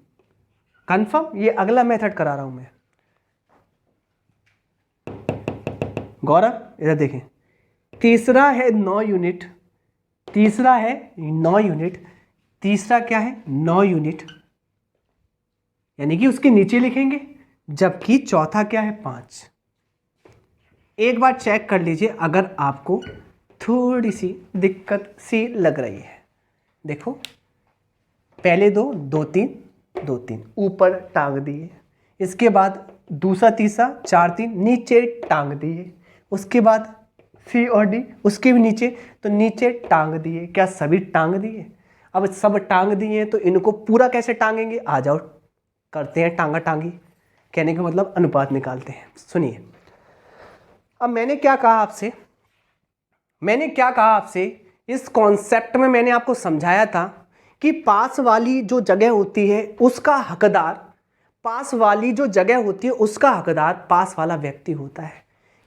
कंफर्म? ये अगला मेथड करा रहा हूं मैं। गौरव इधर देखें, तीसरा है 9 यूनिट, तीसरा है 9 यूनिट, तीसरा क्या है? 9 यूनिट, यानी कि उसके नीचे लिखेंगे, जबकि चौथा क्या है? 5। एक बार चेक कर लीजिए अगर आपको थोड़ी सी दिक्कत सी लग रही है। देखो पहले 2 2 3 2 3 ऊपर टांग दिए, इसके बाद दूसरा तीसरा 4 3 नीचे टांग दिए, उसके बाद सी और डी उसके भी नीचे, तो नीचे टांग दिए। क्या सभी टांग दिए? अब सब टांग दिए तो इनको पूरा कैसे टांगेंगे? आ जाओ करते हैं टांगा टांगी। कहने का मतलब अनुपात निकालते हैं। सुनिए, अब मैंने क्या कहा आपसे, इस कॉन्सेप्ट में मैंने आपको समझाया था कि पास वाली जो जगह होती है उसका हकदार, पास वाली जो जगह होती है उसका हकदार पास वाला व्यक्ति होता है।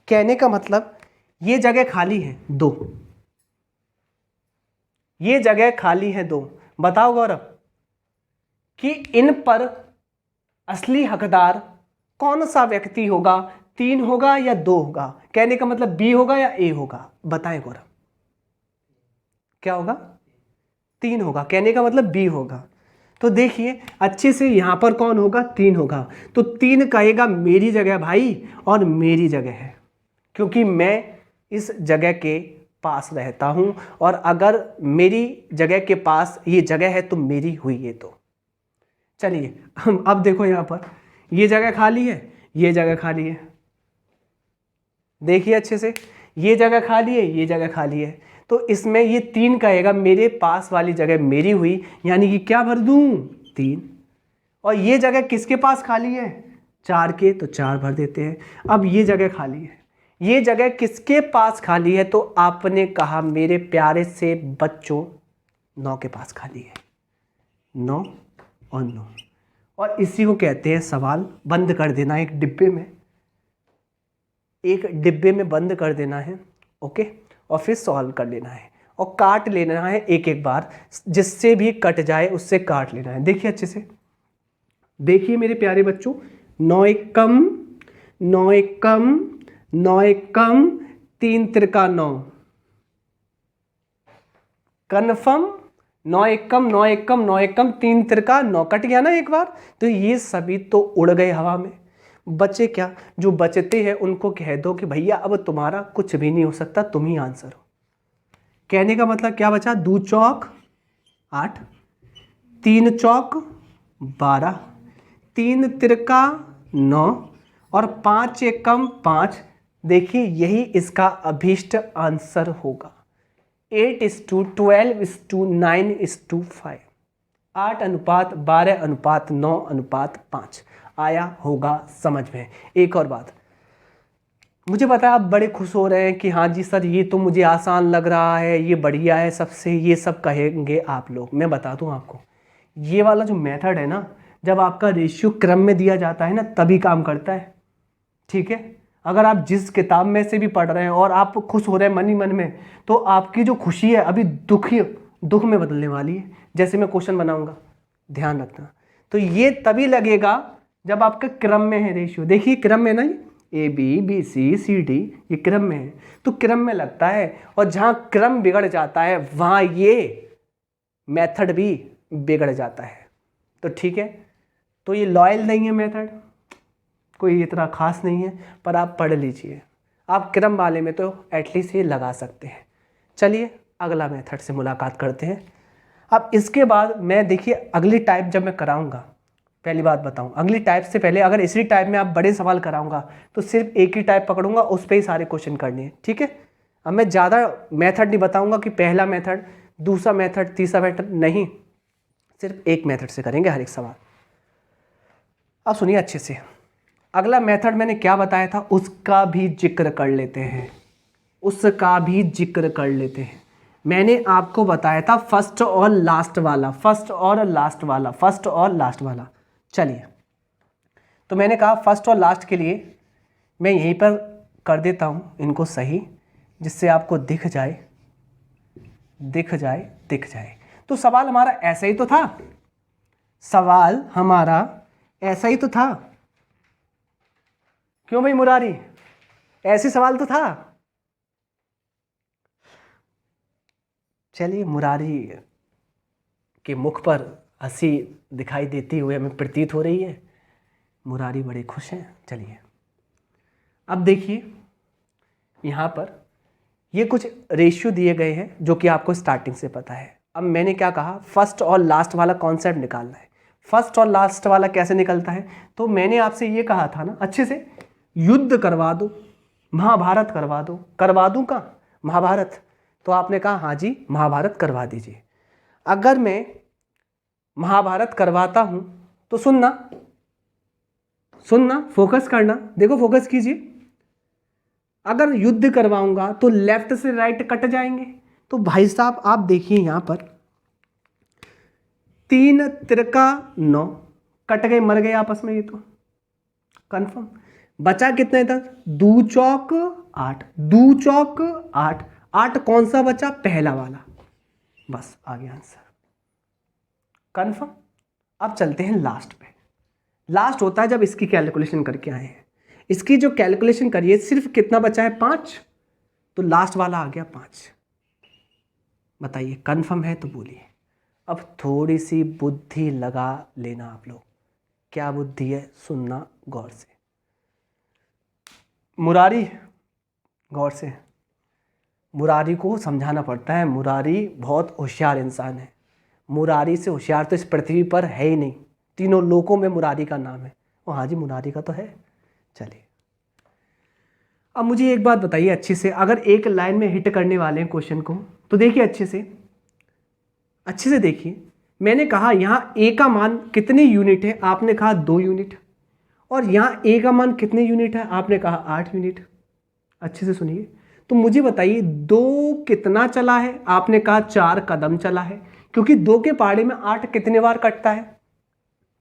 कहने का मतलब ये जगह खाली है 2, ये जगह खाली है 2। बताओ गौरव कि इन पर असली हकदार कौन सा व्यक्ति होगा, 3 होगा या 2 होगा? कहने का मतलब बी होगा या ए होगा? बताएं गौरव, क्या होगा? 3 होगा। कहने का मतलब बी होगा। तो देखिए अच्छे से, यहां पर कौन होगा? 3 होगा। तो 3 कहेगा मेरी जगह भाई, और मेरी जगह है क्योंकि मैं इस जगह के पास रहता हूं, और अगर मेरी जगह के पास ये जगह है तो मेरी हुई ये। तो चलिए हम अब देखो, यहां पर ये जगह खाली है, ये जगह खाली है। देखिए अच्छे से, ये जगह खाली है, ये जगह खाली है। तो इसमें ये 3 कहेगा मेरे पास वाली जगह मेरी हुई, यानी कि क्या भर दूं? 3। और ये जगह किसके पास खाली है? 4 के, तो 4 भर देते हैं। अब ये जगह खाली है, ये जगह किसके पास खाली है? तो आपने कहा मेरे प्यारे से बच्चों 9 के पास खाली है। 9 और 9, और इसी को कहते हैं सवाल बंद कर देना। एक डिब्बे में बंद कर देना है, ओके, और फिर सॉल्व कर लेना है और काट लेना है एक एक बार, जिससे भी कट जाए उससे काट लेना है। देखिए अच्छे से, देखिए मेरे प्यारे बच्चों, 9 एक कम, 9 एक कम, 9 एक कम, 3 तिरका 9, कन्फर्म। 9 एक कम, 9 एक कम, 9 एक कम, 3 तिरका 9, कट गया ना एक बार। तो ये सभी तो उड़ गए हवा में, बचे क्या? जो बचते हैं उनको कह दो कि भैया अब तुम्हारा कुछ भी नहीं हो सकता, तुम ही आंसर हो। कहने का मतलब क्या बचा? 2 चौक 8, 3 चौक 12, 3 तिरका 9, और 5 एकम 5। देखिए यही इसका अभीष्ट आंसर होगा। 8:12:9:5, 8:12:9:5 आया होगा समझ में। एक और बात, मुझे पता है आप बड़े खुश हो रहे हैं कि हाँ जी सर ये तो मुझे आसान लग रहा है, ये बढ़िया है सबसे, ये सब कहेंगे आप लोग। मैं बता दूं आपको, ये वाला जो मेथड है ना, जब आपका रेशियो क्रम में दिया जाता है ना तभी काम करता है, ठीक है। अगर आप जिस किताब में से भी पढ़ रहे हैं और आप खुश हो रहे हैं मन ही मन में, तो आपकी जो खुशी है अभी दुख में बदलने वाली है। जैसे मैं क्वेश्चन बनाऊंगा, ध्यान रखना। तो ये तभी लगेगा जब आपका क्रम में है रेशियो। देखिए क्रम में ना, A B, B C, C D, ये क्रम में है तो क्रम में लगता है। और जहां क्रम बिगड़ जाता है वहां ये मेथड भी बिगड़ जाता है। तो ठीक है, तो ये लॉयल नहीं है मेथड, कोई इतना खास नहीं है, पर आप पढ़ लीजिए। आप क्रम वाले में तो एटलीस्ट ये लगा सकते हैं। चलिए अगला मेथड से मुलाकात करते हैं। अब इसके बाद मैं, देखिए अगली टाइप जब मैं कराऊंगा, पहली बात बताऊं, अगली टाइप से पहले अगर इसी टाइप में आप बड़े सवाल कराऊंगा तो सिर्फ एक ही टाइप पकड़ूंगा, उस पर ही सारे क्वेश्चन करने हैं, ठीक है। अब मैं ज़्यादा मेथड नहीं बताऊंगा कि पहला मेथड, दूसरा मेथड, तीसरा मेथड, नहीं, सिर्फ एक मेथड से करेंगे हर एक सवाल। अब सुनिए अच्छे से, अगला मेथड मैंने क्या बताया था उसका भी जिक्र कर लेते हैं, उसका भी जिक्र कर लेते हैं। मैंने आपको बताया था फर्स्ट और लास्ट वाला, फर्स्ट और लास्ट वाला, फर्स्ट और लास्ट वाला। चलिए, तो मैंने कहा फर्स्ट और लास्ट के लिए मैं यहीं पर कर देता हूँ इनको सही, जिससे आपको दिख जाए, दिख जाए, दिख जाए। तो सवाल हमारा ऐसा ही तो था, सवाल हमारा ऐसा ही तो था। क्यों भाई मुरारी, ऐसे सवाल तो था। चलिए, मुरारी के मुख पर हंसी दिखाई देती हुए हमें प्रतीत हो रही है, मुरारी बड़े खुश हैं। चलिए अब देखिए, यहाँ पर ये कुछ रेशियो दिए गए हैं जो कि आपको स्टार्टिंग से पता है। अब मैंने क्या कहा, फर्स्ट और लास्ट वाला कॉन्सेप्ट निकालना है। फर्स्ट और लास्ट वाला कैसे निकलता है, तो मैंने आपसे ये कहा था ना अच्छे से, युद्ध करवा दो, महाभारत करवा दो। करवा दूं का महाभारत? तो आपने कहा हाँ जी महाभारत करवा दीजिए। अगर मैं महाभारत करवाता हूं तो सुनना, सुनना, फोकस करना, देखो फोकस कीजिए। अगर युद्ध करवाऊंगा तो लेफ्ट से राइट कट जाएंगे। तो भाई साहब आप देखिए यहां पर 3 तिरका 9 कट गए, मर गए आपस में, ये तो कंफर्म। बचा कितने तक? 2 चौक 8, 2 चौक 8, 8 कौन सा बचा? पहला वाला। बस आ गया आंसर, कन्फर्म। अब चलते हैं लास्ट पे। लास्ट होता है जब इसकी कैलकुलेशन करके आए हैं। इसकी जो कैलकुलेशन करिए सिर्फ कितना बचा है 5, तो लास्ट वाला आ गया 5। बताइए कन्फर्म है तो बोलिए। अब थोड़ी सी बुद्धि लगा लेना आप लोग। क्या बुद्धि है, सुनना गौर से। मुरारी, गौर से, मुरारी को समझाना पड़ता है। मुरारी बहुत होशियार इंसान है। मुरारी से होशियार तो इस पृथ्वी पर है ही नहीं, तीनों लोकों में मुरारी का नाम है। ओ हाँ जी, मुरारी का तो है। चलिए अब मुझे एक बात बताइए अच्छे से, अगर एक लाइन में हिट करने वाले हैं क्वेश्चन को तो देखिए अच्छे से देखिए। मैंने कहा यहाँ ए का मान कितने यूनिट है, आपने कहा 2 यूनिट। और यहाँ ए का मान कितने यूनिट है, आपने कहा 8 यूनिट। अच्छे से सुनिए। तो मुझे बताइए 2 कितना चला है, आपने कहा 4 कदम चला है, क्योंकि 2 के पहाड़े में 8 कितने बार कटता है,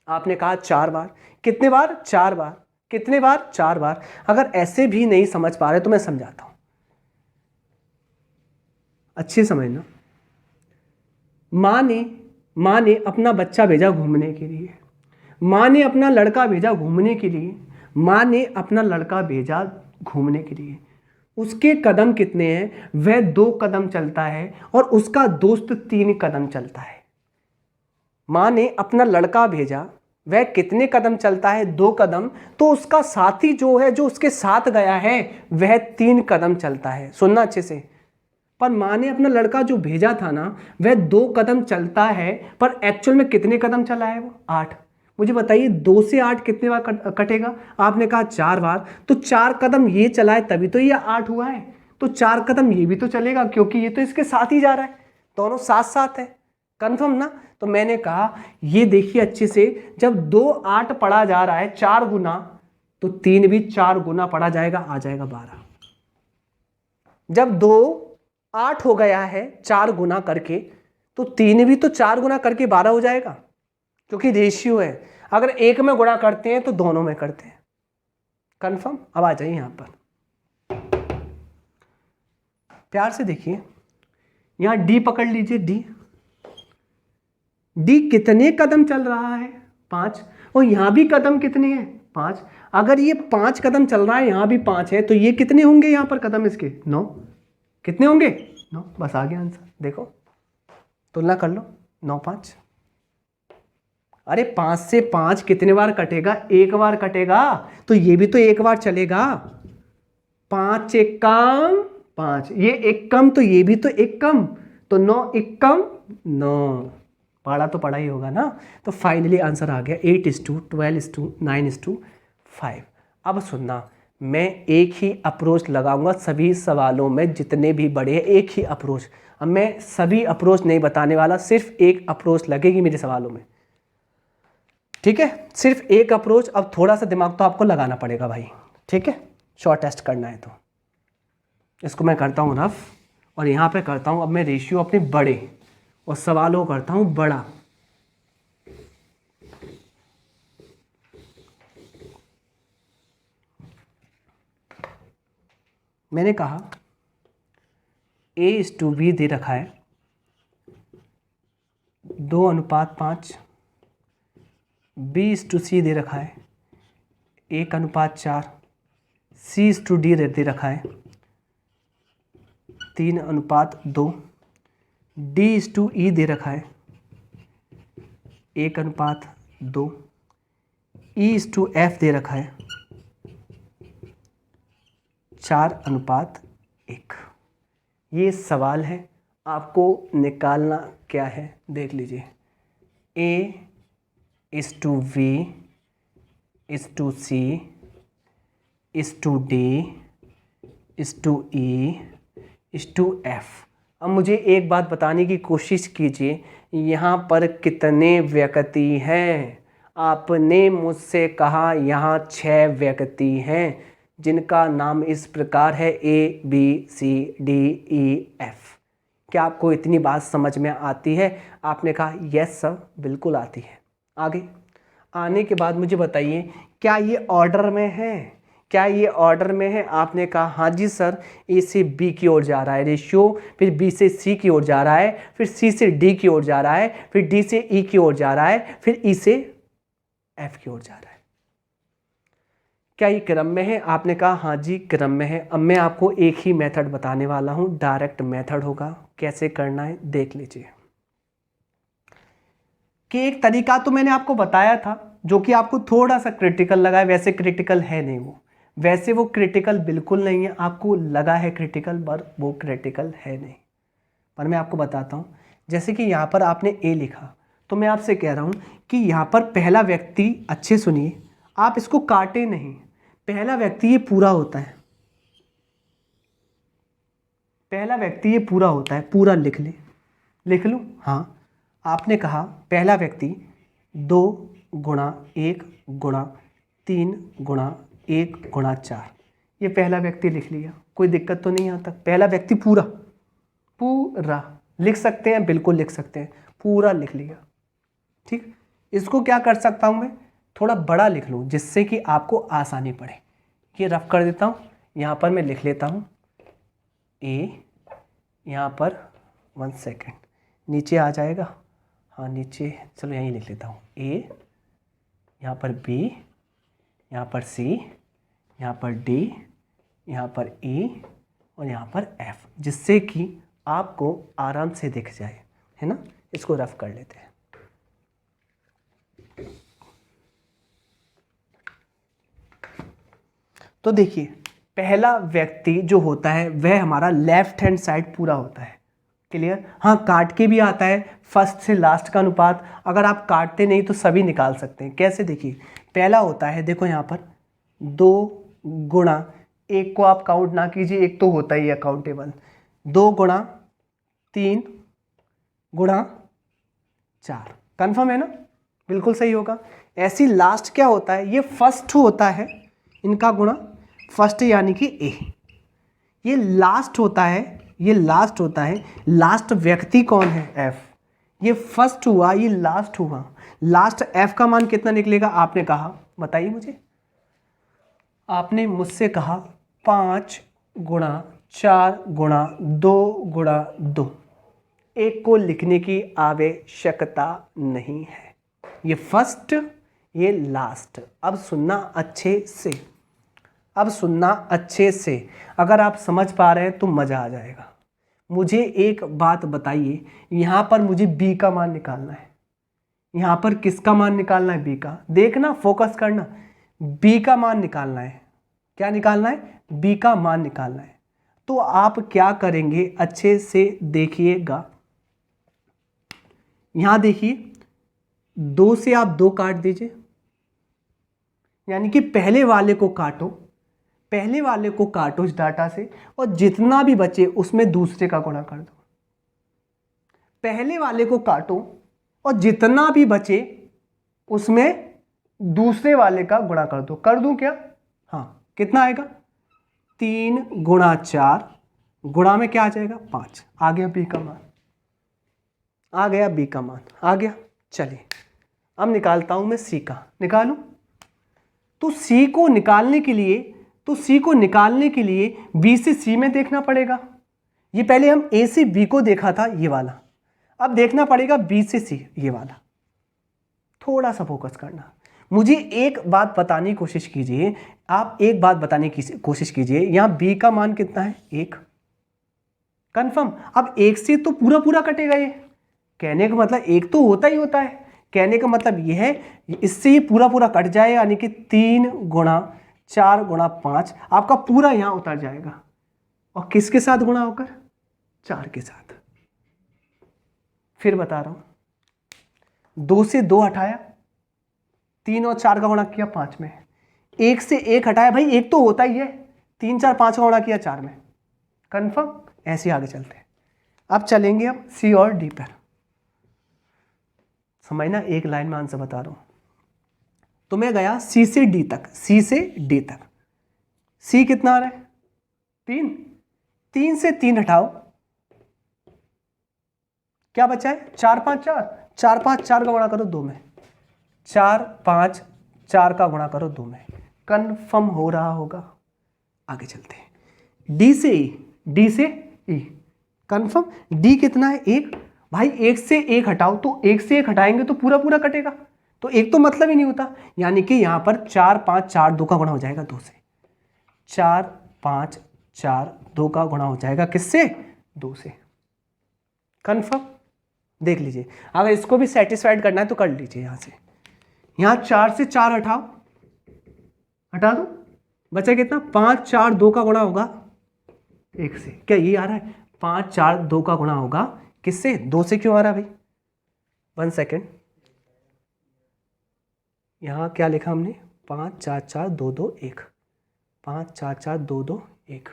आपने कहा 4 बार। कितने बार, 4 बार। कितने बार, 4 बार। अगर ऐसे भी नहीं समझ पा रहे तो मैं समझाता हूं, अच्छे समझना। माँ ने अपना बच्चा भेजा घूमने के लिए, माँ ने अपना लड़का भेजा घूमने के लिए, माँ ने अपना लड़का भेजा घूमने के लिए। उसके कदम कितने हैं, वह 2 कदम चलता है और उसका दोस्त 3 कदम चलता है। माँ ने अपना लड़का भेजा, वह कितने कदम चलता है, 2 कदम। तो उसका साथी जो है, जो उसके साथ गया है, वह 3 कदम चलता है। सुनना अच्छे से। पर माँ ने अपना लड़का जो भेजा था ना, वह 2 कदम चलता है, पर एक्चुअल में कितने कदम चला है वो, 8। मुझे बताइए 2 से 8 कितने बार कटेगा, आपने कहा 4 बार। तो 4 कदम ये चला है तभी तो ये 8 हुआ है। तो 4 कदम ये भी तो चलेगा, क्योंकि ये तो इसके साथ ही जा रहा है, दोनों साथ साथ है। कन्फर्म ना। तो मैंने कहा ये देखिए अच्छे से, जब 2 8 पढ़ा जा रहा है 4 गुना, तो 3 भी 4 गुना पढ़ा जाएगा, आ जाएगा 12। जब 2 8 हो गया है 4 गुना करके, तो 3 भी तो 4 गुना करके 12 हो जाएगा, क्योंकि रेशियो है। अगर एक में गुणा करते हैं तो दोनों में करते हैं। कन्फर्म। अब आ जाइए यहां पर, प्यार से देखिए। यहां डी पकड़ लीजिए। डी कितने कदम चल रहा है, 5। और यहां भी कदम कितने हैं, 5। अगर ये 5 कदम चल रहा है, यहां भी 5 है, तो ये कितने होंगे यहां पर कदम इसके, 9। कितने होंगे, 9। बस आ गया आंसर। देखो तुलना कर लो, 9 5। अरे 5 से 5 कितने बार कटेगा, 1 बार कटेगा, तो ये भी तो 1 बार चलेगा। 5 1 कम 5, ये 1 कम, तो ये भी तो 1 कम, तो 9 1 कम 9। पढ़ा तो पढ़ा ही होगा ना। तो फाइनली आंसर आ गया 8:12:9:5। अब सुनना, मैं एक ही अप्रोच लगाऊंगा सभी सवालों में, जितने भी बड़े हैं एक ही अप्रोच। अब मैं सभी अप्रोच नहीं बताने वाला, सिर्फ एक अप्रोच लगेगी मेरे सवालों में, ठीक है। सिर्फ एक अप्रोच। अब थोड़ा सा दिमाग तो आपको लगाना पड़ेगा भाई, ठीक है। शॉर्ट टेस्ट करना है तो इसको मैं करता हूँ रफ, और यहाँ पे करता हूँ अब मैं रेशियो अपने बड़े, और सवालों को करता हूँ बड़ा। मैंने कहा A:B दे रखा है 2:5, B:C दे रखा है 1:4, C:D दे रखा है 3:2, D:E दे रखा है 1:2, E:F दे रखा है 4:1। ये सवाल है, आपको निकालना क्या है देख लीजिए। A:V C D E:F। अब मुझे एक बात बताने की कोशिश कीजिए, यहाँ पर कितने व्यक्ति हैं। आपने मुझसे कहा यहाँ 6 व्यक्ति हैं, जिनका नाम इस प्रकार है ABCDEF। क्या आपको इतनी बात समझ में आती है? आपने कहा यस सर, बिल्कुल आती है। आगे आने के बाद मुझे बताइए, क्या ये ऑर्डर में है, क्या ये ऑर्डर में है? आपने कहा हाँ जी सर, ए से बी की ओर जा रहा है रेशियो, फिर बी से सी की ओर जा रहा है, फिर सी से डी की ओर जा रहा है, फिर डी से ई की ओर जा रहा है, फिर ई से एफ की ओर जा रहा है। क्या ये क्रम में है? आपने कहा हाँ जी क्रम में है। अब मैं आपको एक ही मेथड बताने वाला हूँ, डायरेक्ट मेथड होगा। कैसे करना है देख लीजिए। कि एक तरीका तो मैंने आपको बताया था जो कि आपको थोड़ा सा क्रिटिकल लगा है, वैसे क्रिटिकल है नहीं वो, वैसे वो क्रिटिकल बिल्कुल नहीं है। आपको लगा है क्रिटिकल पर वो क्रिटिकल है नहीं। पर मैं आपको बताता हूँ, जैसे कि यहाँ पर आपने ए लिखा, तो मैं आपसे कह रहा हूँ कि यहाँ पर पहला व्यक्ति, अच्छे सुनिए, आप इसको काटे नहीं, पहला व्यक्ति ये पूरा होता है, पहला व्यक्ति ये पूरा होता है, पूरा लिख ले, लिख लो। हाँ, आपने कहा पहला व्यक्ति 2 गुणा 1 गुणा 3 गुणा 1 गुणा 4, ये पहला व्यक्ति लिख लिया, कोई दिक्कत तो नहीं यहाँ तक। पहला व्यक्ति पूरा पूरा लिख सकते हैं, बिल्कुल लिख सकते हैं, पूरा लिख लिया। ठीक, इसको क्या कर सकता हूँ मैं, थोड़ा बड़ा लिख लूँ जिससे कि आपको आसानी पड़े। ये रफ कर देता हूँ, यहाँ पर मैं लिख लेता हूँ ए, यहाँ पर 1 सेकेंड नीचे आ जाएगा, हाँ नीचे, चलो यहीं लिख लेता हूँ ए, यहाँ पर बी, यहाँ पर सी, यहाँ पर डी, यहाँ पर ई और यहाँ पर एफ, जिससे कि आपको आराम से दिख जाए, है ना। इसको रफ कर लेते हैं। तो देखिए, पहला व्यक्ति जो होता है वह हमारा लेफ्ट हैंड साइड पूरा होता है। क्लियर? हाँ, काट के भी आता है, फर्स्ट से लास्ट का अनुपात। अगर आप काटते नहीं तो सभी निकाल सकते हैं। कैसे? देखिए, पहला होता है, देखो यहाँ पर 2 गुणा, एक को आप काउंट ना कीजिए, एक तो होता ही है काउंटेबल, 2 गुणा 3 गुणा 4, कन्फर्म है ना, बिल्कुल सही होगा। ऐसी लास्ट क्या होता है, ये फर्स्ट होता है, इनका गुणा फर्स्ट यानी कि ए, ये लास्ट होता है, ये लास्ट होता है। लास्ट व्यक्ति कौन है? एफ। ये फर्स्ट हुआ, ये लास्ट हुआ, लास्ट एफ का मान कितना निकलेगा? आपने कहा, बताइए मुझे, आपने मुझसे कहा 5 गुणा 4 गुणा 2 गुणा 2, एक को लिखने की आवश्यकता नहीं है। ये फर्स्ट, ये लास्ट। अब सुनना अच्छे से, अब सुनना अच्छे से, अगर आप समझ पा रहे हैं तो मज़ा आ जाएगा। मुझे एक बात बताइए, यहाँ पर मुझे b का मान निकालना है, यहाँ पर किसका मान निकालना है? b का। देखना, फोकस करना, b का मान निकालना है। क्या निकालना है? b का मान निकालना है। तो आप क्या करेंगे, अच्छे से देखिएगा। यहाँ देखिए, 2 से आप 2 काट दीजिए, यानी कि पहले वाले को काटो, पहले वाले को काटो इस डाटा से, और जितना भी बचे उसमें दूसरे का गुणा कर दो। पहले वाले को काटो और जितना भी बचे उसमें दूसरे वाले का गुणा कर दो। कर दूं क्या? हाँ, कितना आएगा? 3 गुणा 4 गुणा में क्या आ जाएगा? 5। आ गया बी का मान, आ गया बी का मान, आ गया। चलिए, अब निकालता हूं मैं सी का। निकालूं? तो सी को निकालने के लिए, तो सी को निकालने के लिए बी से सी में देखना पड़ेगा। ये पहले हम ए से बी को देखा था, ये वाला, अब देखना पड़ेगा बी से सी, ये वाला। थोड़ा सा फोकस करना। मुझे एक बात बताने की कोशिश कीजिए, आप एक बात बताने की कोशिश कीजिए, यहाँ बी का मान कितना है? 1। कंफर्म? अब 1 से तो पूरा पूरा कटेगा ये, कहने का मतलब 1 तो होता ही होता है, कहने का मतलब ये है इससे ये पूरा पूरा कट जाए, यानी कि 3 गुणा 4 गुणा 5 आपका पूरा यहाँ उतर जाएगा। और किसके साथ गुणा होकर? 4 के साथ। फिर बता रहा हूं, 2 से 2 हटाया, 3 और 4 का गुणा किया 5 में, 1 से 1 हटाया, भाई 1 तो होता ही है, 3 4 5 का गुणा किया 4 में। कंफर्म? ऐसे आगे चलते हैं। अब चलेंगे हम सी और डी पर। समझना, एक लाइन में आंसर बता रहा हूं। तो मैं गया सी से डी तक, सी से डी तक। सी कितना आ रहा है? 3। 3 से 3 हटाओ, क्या बचा है? 4 5 4, 4 5 4 का गुणा करो 2 में, 4 5 4 का गुणा करो 2 में। कंफर्म हो रहा होगा। आगे चलते हैं, डी से ई, डी से ई कंफर्म। डी कितना है? एक। भाई एक से एक हटाओ, तो एक से एक हटाएंगे तो पूरा पूरा कटेगा, तो एक तो मतलब ही नहीं होता। यानी कि यहां पर 4 5 4 2 का गुणा हो जाएगा 2 से। 4 5 4 2 का गुणा हो जाएगा किससे? 2 से। कंफर्म। देख लीजिए, अगर इसको भी सेटिस्फाइड करना है तो कर लीजिए। यहां से, यहां 4 से 4 हटाओ, हटा दो, बचा कितना? 5 4 2 का गुणा होगा 1 से। क्या ये आ रहा है? 5 4 2 का गुणा होगा किससे? 2 से। क्यों आ रहा है भाई? 1 सेकेंड, यहां क्या लिखा हमने? 5 4 4 2 2 1, 5 4 4 2 2 1,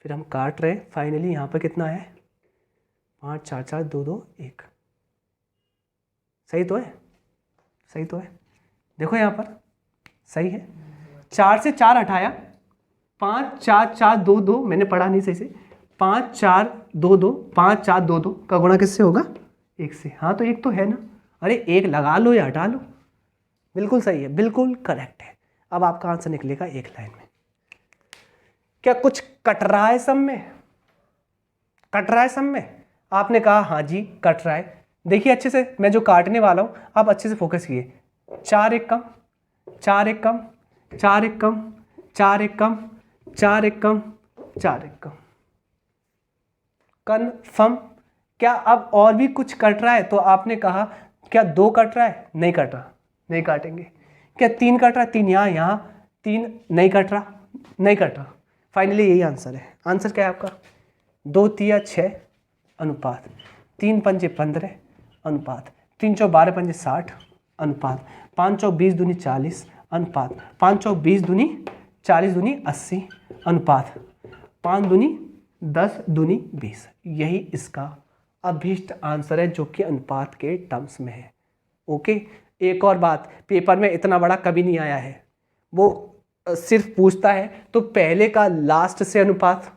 फिर हम काट रहे हैं। फाइनली यहां पर कितना है? 5 4 4 2 2 1। सही तो है? सही तो है? देखो यहां पर सही है। 4 से 4 हटाया, 5 4 4 2 2, मैंने पढ़ा नहीं सही से। 5 4 2 2, 5 4 2 2 का गुणा किससे होगा? 1 से। हाँ तो एक तो है ना। अरे एक लगा लो या हटा लो, बिल्कुल सही है, बिल्कुल करेक्ट है। अब आपका आंसर निकलेगा एक लाइन में। क्या कुछ कट रहा है सब में? कट रहा है सब में? आपने कहा हाँ जी कट रहा है। देखिए अच्छे से, मैं जो काटने वाला हूं आप अच्छे से फोकस किए। 4 1 कम, 4 1 कम, 4 1 कम, 4 1 कम, 4 1 कम, 4 1 कम। कन्फर्म। क्या अब और भी कुछ कट रहा है? तो आपने कहा क्या 2 कट रहा है? नहीं कट रहा, नहीं काटेंगे। क्या 3 कट रहा है? 3 यहाँ, यहाँ 3 नहीं कट रहा, नहीं कट रहा। फाइनली यही आंसर है। आंसर क्या है आपका? 2 3 6 अनुपात 3 पंजे 15 अनुपात 3 चौ 12 पंजे 60 अनुपात 5 चौ 20 दूनी 40 अनुपात 5 चौ 20 दूनी 40 दूनी 80 अनुपात 5 दूनी 10 दूनी 20। यही इसका अभीष्ट आंसर है जो कि अनुपात के टर्म्स में है। ओके। एक और बात, पेपर में इतना बड़ा कभी नहीं आया है। वो सिर्फ पूछता है तो पहले का लास्ट से अनुपात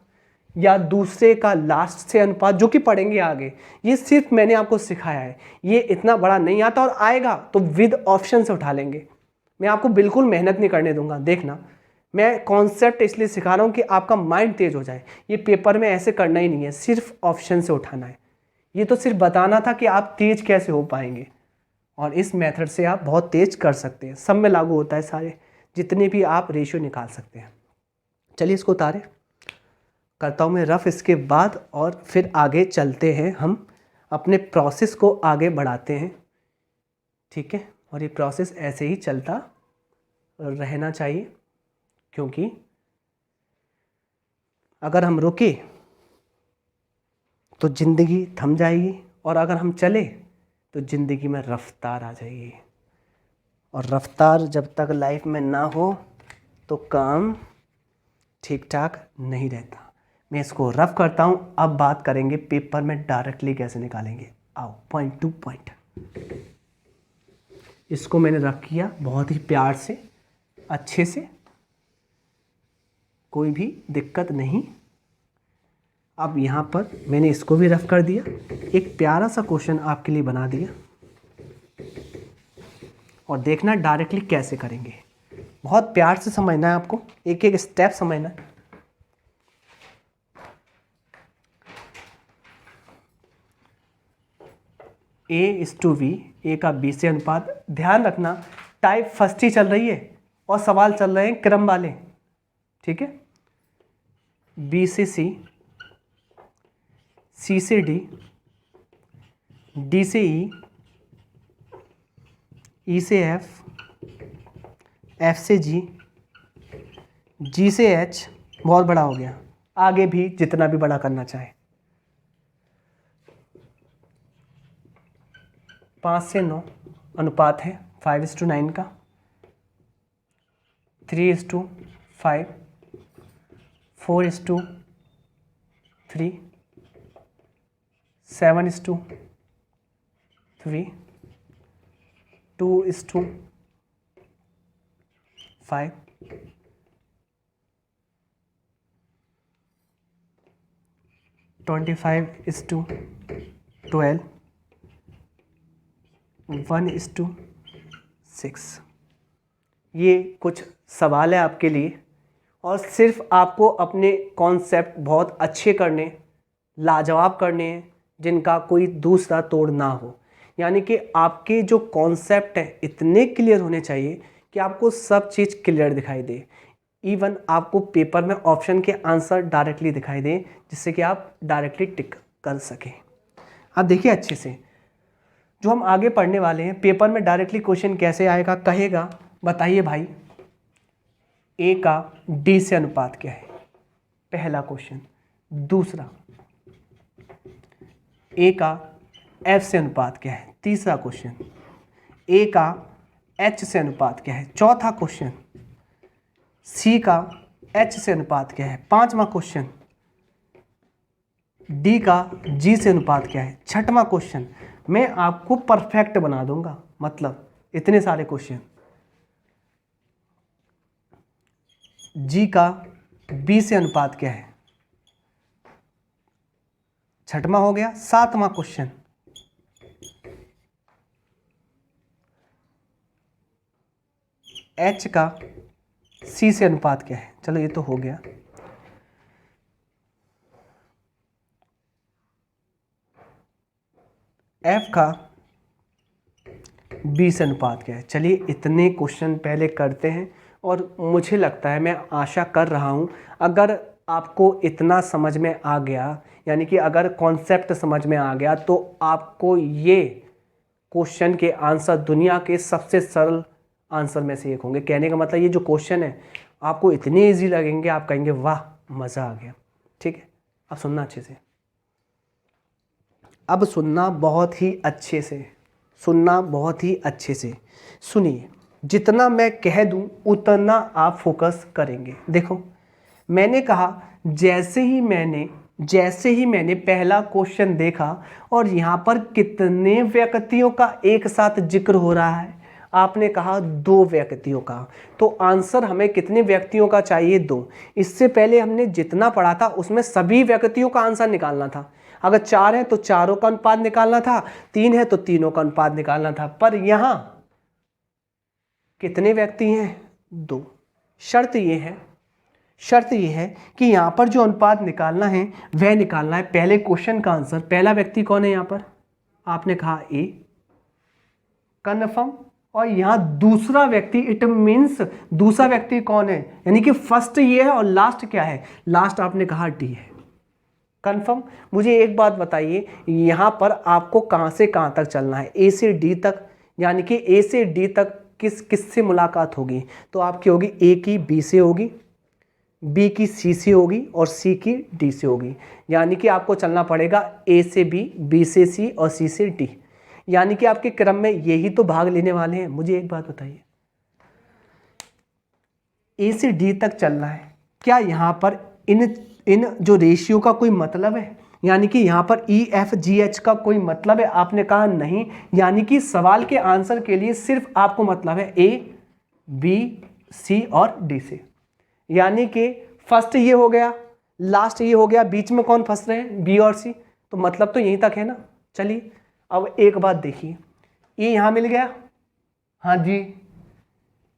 या दूसरे का लास्ट से अनुपात, जो कि पढ़ेंगे आगे। ये सिर्फ मैंने आपको सिखाया है, ये इतना बड़ा नहीं आता, और आएगा तो विद ऑप्शन से उठा लेंगे। मैं आपको बिल्कुल मेहनत नहीं करने दूंगा। देखना, मैं कॉन्सेप्ट इसलिए सिखा रहा हूँ कि आपका माइंड तेज हो जाए। ये पेपर में ऐसे करना ही नहीं है, सिर्फ ऑप्शन से उठाना है। ये तो सिर्फ बताना था कि आप तेज कैसे हो पाएंगे, और इस मेथड से आप बहुत तेज कर सकते हैं। सब में लागू होता है, सारे जितने भी आप रेशियो निकाल सकते हैं। चलिए इसको उतारें, करता हूँ मैं रफ इसके बाद, और फिर आगे चलते हैं। हम अपने प्रोसेस को आगे बढ़ाते हैं, ठीक है। और ये प्रोसेस ऐसे ही चलता रहना चाहिए, क्योंकि अगर हम रुके तो ज़िंदगी थम जाएगी, और अगर हम चले तो ज़िंदगी में रफ्तार आ जाएगी। और रफ्तार जब तक लाइफ में ना हो तो काम ठीक ठाक नहीं रहता। मैं इसको रफ करता हूँ, अब बात करेंगे पेपर में डायरेक्टली कैसे निकालेंगे। आओ पॉइंट टू पॉइंट। इसको मैंने रफ किया बहुत ही प्यार से, अच्छे से, कोई भी दिक्कत नहीं। अब यहाँ पर मैंने इसको भी रफ कर दिया, एक प्यारा सा क्वेश्चन आपके लिए बना दिया, और देखना डायरेक्टली कैसे करेंगे। बहुत प्यार से समझना है आपको, एक एक स्टेप समझना है। A/V, A का B से अनुपात। ध्यान रखना टाइप फर्स्ट ही चल रही है और सवाल चल रहे हैं क्रम वाले, ठीक है। B से C, C से D, D से E, E से F, F से G, G से H। बहुत बड़ा हो गया, आगे भी जितना भी बड़ा करना चाहे। 5 से 9 अनुपात है 5:9 का, 3:5, 4:3, 7:3, 2:5, 25:12, 1:6। ये कुछ सवाल है आपके लिए, और सिर्फ आपको अपने कॉन्सेप्ट बहुत अच्छे करने, लाजवाब करने हैं, जिनका कोई दूसरा तोड़ ना हो। यानी कि आपके जो कॉन्सेप्ट हैं इतने क्लियर होने चाहिए कि आपको सब चीज़ क्लियर दिखाई दे। इवन आपको पेपर में ऑप्शन के आंसर डायरेक्टली दिखाई दें, जिससे कि आप डायरेक्टली टिक कर सकें। अब देखिए अच्छे से, जो हम आगे पढ़ने वाले हैं, पेपर में डायरेक्टली क्वेश्चन कैसे आएगा, कहेगा बताइए भाई ए का डी से अनुपात क्या है, पहला क्वेश्चन। दूसरा, ए का एफ से अनुपात क्या है, तीसरा क्वेश्चन। ए का एच से अनुपात क्या है, चौथा क्वेश्चन। सी का एच से अनुपात क्या है, पांचवा क्वेश्चन। डी का जी से अनुपात क्या है, छठवां क्वेश्चन। मैं आपको परफेक्ट बना दूंगा, मतलब इतने सारे क्वेश्चन। जी का बी से अनुपात क्या है, छठवां हो गया। सातवां क्वेश्चन, एच का सी से अनुपात क्या है, चलो ये तो हो गया। एफ का बी से अनुपात क्या है। चलिए इतने क्वेश्चन पहले करते हैं, और मुझे लगता है, मैं आशा कर रहा हूँ, अगर आपको इतना समझ में आ गया, यानी कि अगर कॉन्सेप्ट समझ में आ गया, तो आपको ये क्वेश्चन के आंसर दुनिया के सबसे सरल आंसर में से एक होंगे। कहने का मतलब ये जो क्वेश्चन है आपको इतने इजी लगेंगे, आप कहेंगे वाह मज़ा आ गया। ठीक है, अब सुनना अच्छे से, अब सुनना बहुत ही अच्छे से, सुनना बहुत ही अच्छे से सुनिए। जितना मैं कह दूं उतना आप फोकस करेंगे। देखो, मैंने कहा जैसे ही मैंने पहला क्वेश्चन देखा, और यहाँ पर कितने व्यक्तियों का एक साथ जिक्र हो रहा है, आपने कहा 2 व्यक्तियों का, तो आंसर हमें कितने व्यक्तियों का चाहिए, 2। इससे पहले हमने जितना पढ़ा था उसमें सभी व्यक्तियों का आंसर निकालना था। अगर 4 है तो चारों का अनुपात निकालना था, 3 है तो तीनों का अनुपात निकालना था। पर यहाँ कितने व्यक्ति हैं, 2। शर्त ये है कि यहाँ पर जो अनुपात निकालना है वह निकालना है पहले क्वेश्चन का आंसर। पहला व्यक्ति कौन है यहाँ पर, आपने कहा ए, कन्फर्म। और यहाँ दूसरा व्यक्ति, इट मीन्स दूसरा व्यक्ति कौन है, यानी कि फर्स्ट ये है और लास्ट क्या है, लास्ट आपने कहा डी है, कन्फर्म। मुझे एक बात बताइए, यहाँ पर आपको कहाँ से कहाँ तक चलना है, ए से डी तक, यानी कि ए से डी तक किससे मुलाकात होगी, तो आपकी होगी ए की बी से होगी, बी की सी से होगी, और सी की डी से होगी। यानी कि आपको चलना पड़ेगा ए से बी, बी से सी और सी से डी। यानी कि आपके क्रम में यही तो भाग लेने वाले हैं। मुझे एक बात बताइए, ए से डी तक चलना है, क्या यहाँ पर इन जो रेशियो का कोई मतलब है, यानी कि यहाँ पर ई एफ जी एच का कोई मतलब है, आपने कहा नहीं। यानी कि सवाल के आंसर के लिए सिर्फ आपको मतलब है ए, बी, सी और डी से। यानी कि फर्स्ट ये हो गया, लास्ट ये हो गया, बीच में कौन फंस रहे हैं, बी और सी, तो मतलब तो यहीं तक है ना। चलिए अब एक बात देखिए, ए यहाँ मिल गया, हाँ जी,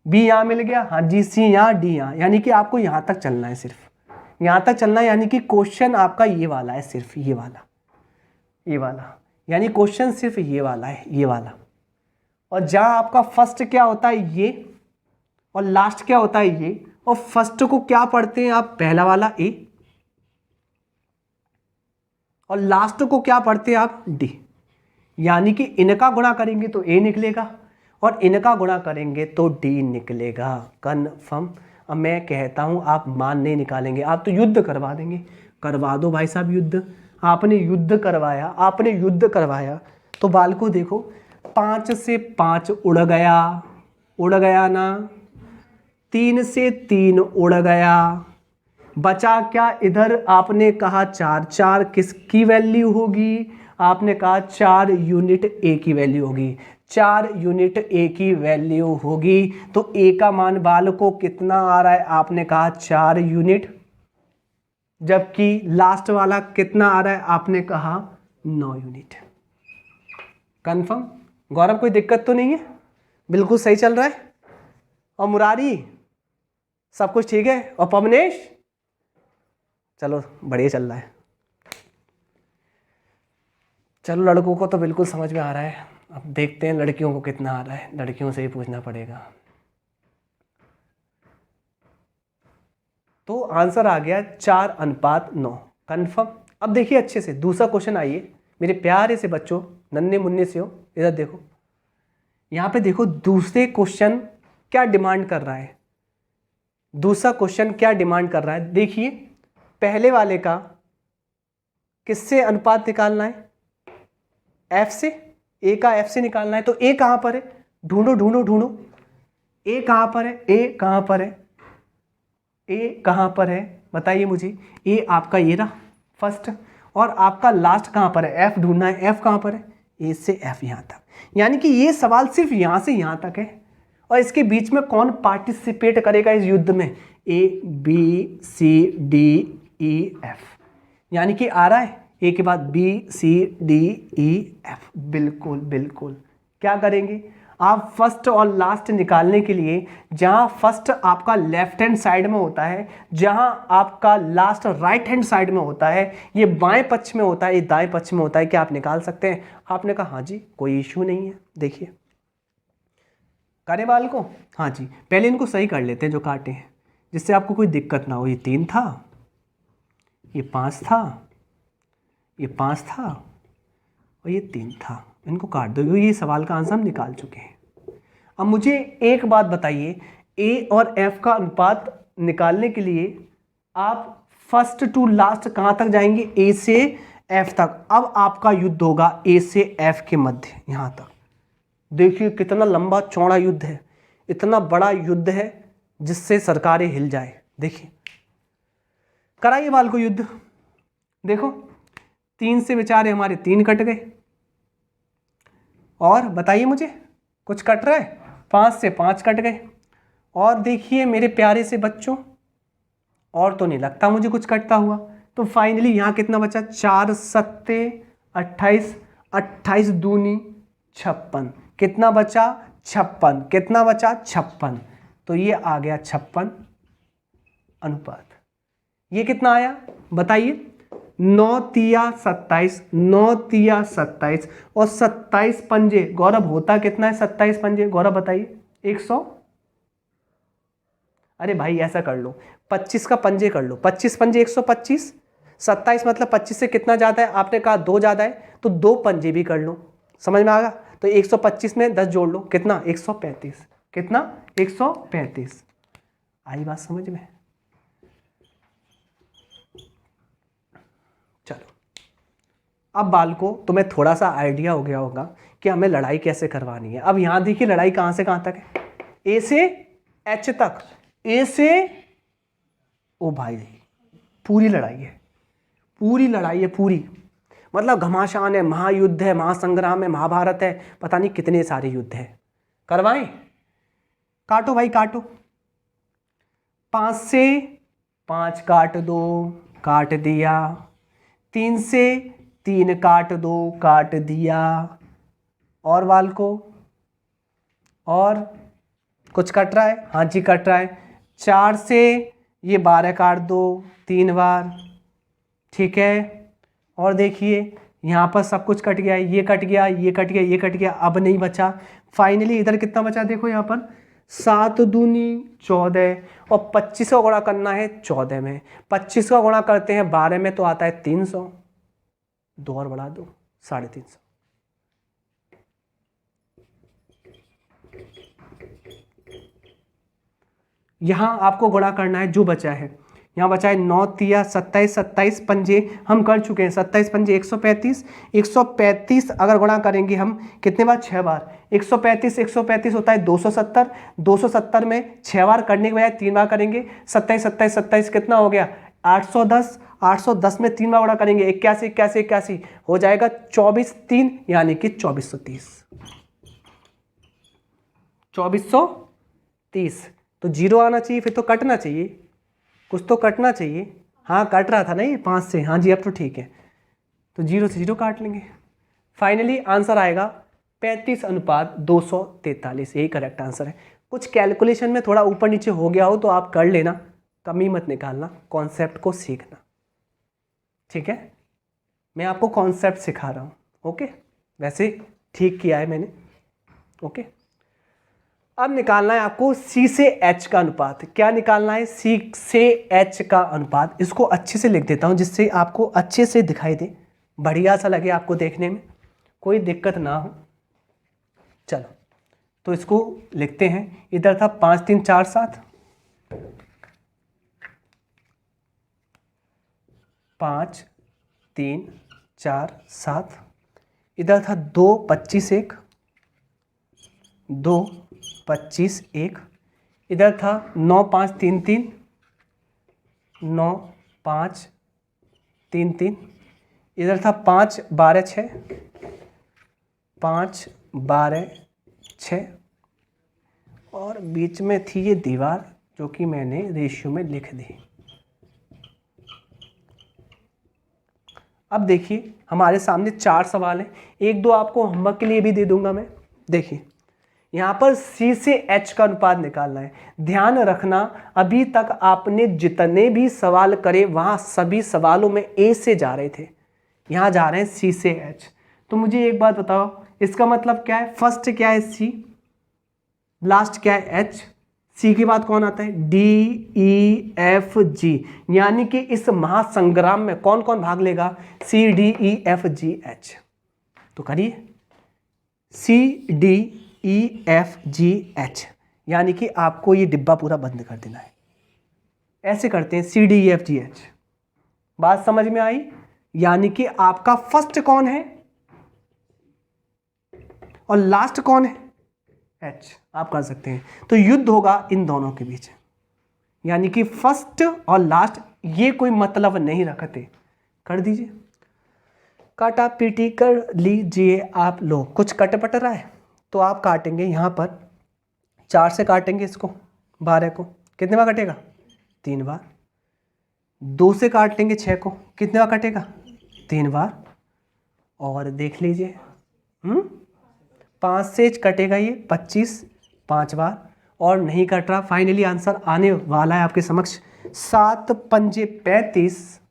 बी यहाँ मिल गया, हाँ जी, सी यहाँ, डी यहाँ, यानी कि आपको यहाँ तक चलना है, सिर्फ यहाँ तक चलना है। यानी कि क्वेश्चन आपका ये वाला है, सिर्फ ये वाला, यानी क्वेश्चन सिर्फ ये वाला है, ये वाला। और जहाँ आपका फर्स्ट क्या होता है ये, और लास्ट क्या होता है ये, और फर्स्ट को क्या पढ़ते हैं आप, पहला वाला ए, और लास्ट को क्या पढ़ते हैं आप, डी। यानी कि इनका गुणा करेंगे तो ए निकलेगा, और इनका गुणा करेंगे तो डी निकलेगा, कन्फर्म। अब मैं कहता हूं आप मान नहीं निकालेंगे, आप तो युद्ध करवा देंगे। करवा दो भाई साहब युद्ध, आपने युद्ध करवाया, तो बाल को देखो, 5 से 5 उड़ गया ना, 3 से 3 उड़ गया, बचा क्या इधर, आपने कहा 4, 4 किसकी वैल्यू होगी, आपने कहा 4 यूनिट ए की वैल्यू होगी, 4 यूनिट ए की वैल्यू होगी। तो ए का मान बाल को कितना आ रहा है, आपने कहा 4 यूनिट, जबकि लास्ट वाला कितना आ रहा है, आपने कहा 9 यूनिट। कंफर्म गौरव, कोई दिक्कत तो नहीं है, बिल्कुल सही चल रहा है। और मुरारी, सब कुछ ठीक है? और पवनेश, चलो बढ़िया चल रहा है। चलो लड़कों को तो बिल्कुल समझ में आ रहा है, अब देखते हैं लड़कियों को कितना आ रहा है, लड़कियों से ही पूछना पड़ेगा। तो आंसर आ गया 4:9, कन्फर्म। अब देखिए अच्छे से दूसरा क्वेश्चन, आइए मेरे प्यारे से बच्चों, नन्हे मुन्ने से हो, इधर देखो, यहाँ पे देखो दूसरे क्वेश्चन क्या डिमांड कर रहा है। दूसरा क्वेश्चन क्या डिमांड कर रहा है, देखिए पहले वाले का किससे अनुपात निकालना है, एफ से, ए का एफ से निकालना है। तो ए कहाँ पर है, ढूंढो ढूंढो ढूंढो, ए कहाँ पर है, ए कहाँ पर है, ए कहाँ पर है, बताइए मुझे। ए आपका ये रहा फर्स्ट, और आपका लास्ट कहाँ पर है, एफ ढूंढना है। एफ कहाँ पर है, ए से एफ यहाँ तक, यानी कि ये सवाल सिर्फ यहाँ से यहाँ तक है। और इसके बीच में कौन पार्टिसिपेट करेगा इस युद्ध में, A B C D E F, यानी कि आ रहा है ए के बाद B C D E F. बिल्कुल बिल्कुल, क्या करेंगे आप, फर्स्ट और लास्ट निकालने के लिए जहां फर्स्ट आपका लेफ्ट हैंड साइड में होता है, जहां आपका लास्ट राइट हैंड साइड में होता है, ये बाएं पक्ष में होता है, ये दाएं पक्ष में होता है, क्या आप निकाल सकते हैं? आपने कहा हाँ जी, कोई इश्यू नहीं है। देखिए करें बाल को, हाँ जी, पहले इनको सही कर लेते हैं जो काटे हैं, जिससे आपको कोई दिक्कत ना हो। ये 3 था, ये 5 था, ये 5 था, और ये 3 था, इनको काट दो। ये सवाल का आंसर हम निकाल चुके हैं। अब मुझे एक बात बताइए, ए और एफ का अनुपात निकालने के लिए आप फर्स्ट टू लास्ट कहाँ तक जाएंगे, ए से एफ तक। अब आपका युद्ध होगा ए से एफ के मध्य, यहाँ तक। देखिए कितना लंबा चौड़ा युद्ध है, इतना बड़ा युद्ध है जिससे सरकारें हिल जाए। देखिए कराइए बाल को युद्ध, देखो 3 से बेचारे हमारे 3 कट गए, और बताइए मुझे कुछ कट रहा है, 5 से 5 कट गए। और देखिए मेरे प्यारे से बच्चों, और तो नहीं लगता मुझे कुछ कटता हुआ। तो फाइनली यहाँ कितना बचा, 4 सत्ते 28, 28 दूनी 56, कितना बचा 56, कितना बचा 56। तो ये आ गया 56 अनुपात। ये कितना आया बताइए, 9 तिया 27, 9 तिया 27, और 27 पंजे, गौरव होता कितना है 27 पंजे, गौरव बताइए 100। अरे भाई ऐसा कर लो, 25 का पंजे कर लो, 25 पंजे 125, 27 मतलब 25 से कितना ज़्यादा है, आपने कहा 2 ज़्यादा है, तो 2 पंजे भी कर लो, समझ में आ गया। तो 125 में 10 जोड़ लो, कितना 135, कितना 135। आई बात समझ में? चलो अब बाल को तुम्हें थोड़ा सा आइडिया हो गया होगा कि हमें लड़ाई कैसे करवानी है। अब यहाँ देखिए लड़ाई कहाँ से कहाँ तक है, ए से एच तक, ए से ओ भाई पूरी लड़ाई है, पूरी लड़ाई है पूरी, मतलब घमासान है, महायुद्ध है, महासंग्राम है, महाभारत है, पता नहीं कितने सारे युद्ध है। करवाएं? काटो भाई काटो, 5 से 5 काट दो, काट दिया। 3 से 3 काट दो, काट दिया। और वाल को, और कुछ कट रहा है, हाँ जी कट रहा है। 4 से ये 12 काट दो 3 बार, ठीक है। और देखिए यहाँ पर सब कुछ कट गया, ये कट गया, ये कट गया, ये कट गया, अब नहीं बचा। फाइनली इधर कितना बचा, देखो यहाँ पर 7 दूनी 14, और 25 का गुणा करना है 14 में, 25 का गुणा करते हैं 12 में तो आता है 300, 2 और बढ़ा दो 350। यहाँ आपको गुणा करना है जो बचा है, यहाँ बचा है 9 तिया 27, 27 पंजे हम कर चुके हैं, 27 पंजे 135, 135 अगर गुणा करेंगे हम कितने बार, 6 बार। 135 135 होता है 270, 270 में 6 बार करने के बजाय 3 बार करेंगे। 27 27 27 कितना हो गया, 810, 810 में 3 बार गुणा करेंगे 81 81 81 हो जाएगा 24 3, यानी कि 2430, 2430। तो जीरो आना चाहिए, फिर तो कटना चाहिए, कुछ तो कटना चाहिए। हाँ कट रहा था नहीं 5 से, हाँ जी अब तो ठीक है, तो 0 से 0 काट लेंगे। फाइनली आंसर आएगा 35:243, यही करेक्ट आंसर है। कुछ कैलकुलेशन में थोड़ा ऊपर नीचे हो गया हो तो आप कर लेना, कमी मत निकालना, कॉन्सेप्ट को सीखना, ठीक है। मैं आपको कॉन्सेप्ट सिखा रहा हूँ, ओके। वैसे ठीक किया है मैंने, ओके। अब निकालना है आपको C से H का अनुपात। क्या निकालना है? C से H का अनुपात। इसको अच्छे से लिख देता हूँ जिससे आपको अच्छे से दिखाई दे, बढ़िया सा लगे आपको देखने में, कोई दिक्कत ना हो। चलो तो इसको लिखते हैं। इधर था 5 3 4 7, 5 3 4 7। इधर था 2 25 1, 2 25 1। इधर था 9 5 3 3, 9 5 3 3। इधर था 5 12 6, 5 12 6। और बीच में थी ये दीवार जो कि मैंने रेशियो में लिख दी। अब देखिए हमारे सामने 4 सवाल हैं, 1 2 आपको होमवर्क के लिए भी दे दूंगा मैं। देखिए यहाँ पर C से H का अनुपात निकालना है। ध्यान रखना, अभी तक आपने जितने भी सवाल करे वहाँ सभी सवालों में A से जा रहे थे, यहाँ जा रहे हैं C से H। तो मुझे एक बात बताओ, इसका मतलब क्या है? फर्स्ट क्या है? C, लास्ट क्या है? H। C के बाद कौन आता है? D E F G। यानी कि इस महासंग्राम में कौन कौन भाग लेगा? C D E F G H। तो करिए C D E F G H, यानी कि आपको ये डिब्बा पूरा बंद कर देना है। ऐसे करते हैं C D E F G H। बात समझ में आई? यानी कि आपका फर्स्ट कौन है और लास्ट कौन है? H। आप कर सकते हैं। तो युद्ध होगा इन दोनों के बीच, यानी कि फर्स्ट और लास्ट ये कोई मतलब नहीं रखते। कर दीजिए, काटा पीटी कर लीजिए आप लोग। कुछ कट पट रहा है तो आप काटेंगे यहाँ पर 4 से काटेंगे इसको, 12 को कितने बार कटेगा? 3 बार। 2 से काट लेंगे 6 को, कितने बार कटेगा? 3 बार। और देख लीजिए 5 से कटेगा ये 25, 5 बार। और नहीं कट रहा, फाइनली आंसर आने वाला है आपके समक्ष 7 पंजे 35।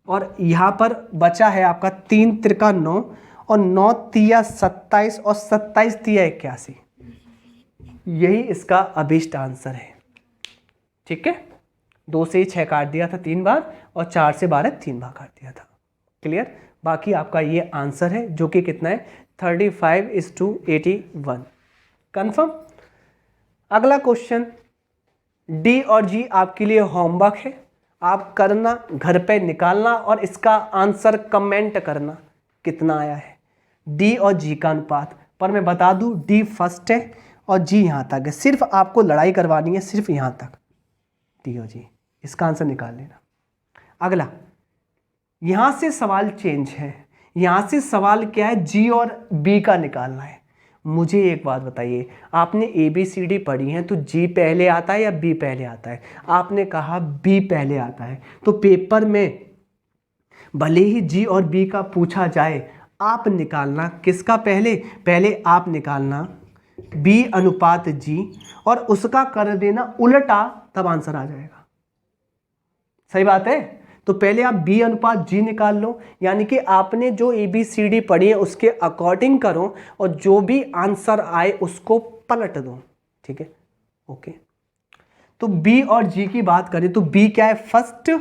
और यहाँ पर बचा है आपका 3 त्रिका 9 और 9 तिया 27 और 27 तिया 81। यही इसका अभीष्ट आंसर है, ठीक है। 2 से 6 काट दिया था 3 बार और 4 से 12 3 बार काट दिया था। क्लियर? बाकी आपका ये आंसर है जो कि कितना है? 35:81। कंफर्म? अगला क्वेश्चन डी और जी आपके लिए होमवर्क है, आप करना, घर पे निकालना और इसका आंसर कमेंट करना कितना आया है। डी और जी का अनुपात, पर मैं बता दूं डी फर्स्ट है और जी यहाँ तक है, सिर्फ आपको लड़ाई करवानी है, सिर्फ यहाँ तक डी और जी। इसका आंसर निकाल लेना। अगला यहाँ से सवाल चेंज है, यहाँ से सवाल क्या है? जी और बी का निकालना है। मुझे एक बात बताइए, आपने ABCD पढ़ी है तो जी पहले आता है या बी पहले आता है? आपने कहा बी पहले आता है। तो पेपर में भले ही जी और बी का पूछा जाए, आप निकालना किसका पहले? पहले आप निकालना बी अनुपात जी और उसका कर देना उल्टा, तब आंसर आ जाएगा। सही बात है? तो पहले आप बी अनुपात जी निकाल लो, यानी कि आपने जो ABCD पढ़ी है उसके अकॉर्डिंग करो और जो भी आंसर आए उसको पलट दो, ठीक है। ओके, तो बी और जी की बात करें तो बी क्या है? फर्स्ट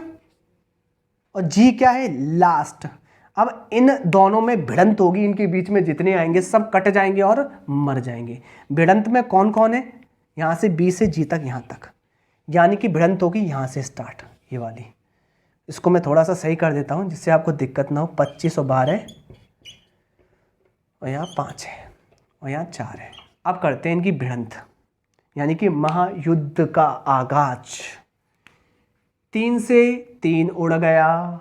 और जी क्या है? लास्ट। अब इन दोनों में भिड़ंत होगी, इनके बीच में जितने आएंगे सब कट जाएंगे और मर जाएंगे। भिड़ंत में कौन कौन है? यहाँ से बी से जी तक, यहाँ तक, यानी कि भिड़ंत होगी यहाँ से स्टार्ट, ये वाली। इसको मैं थोड़ा सा सही कर देता हूँ जिससे आपको दिक्कत ना हो। 25 और 12 और यहाँ 5 है और यहाँ 4 है। अब करते हैं इनकी भिड़ंत, यानी कि महायुद्ध का आगाज। 3 से 3 उड़ गया,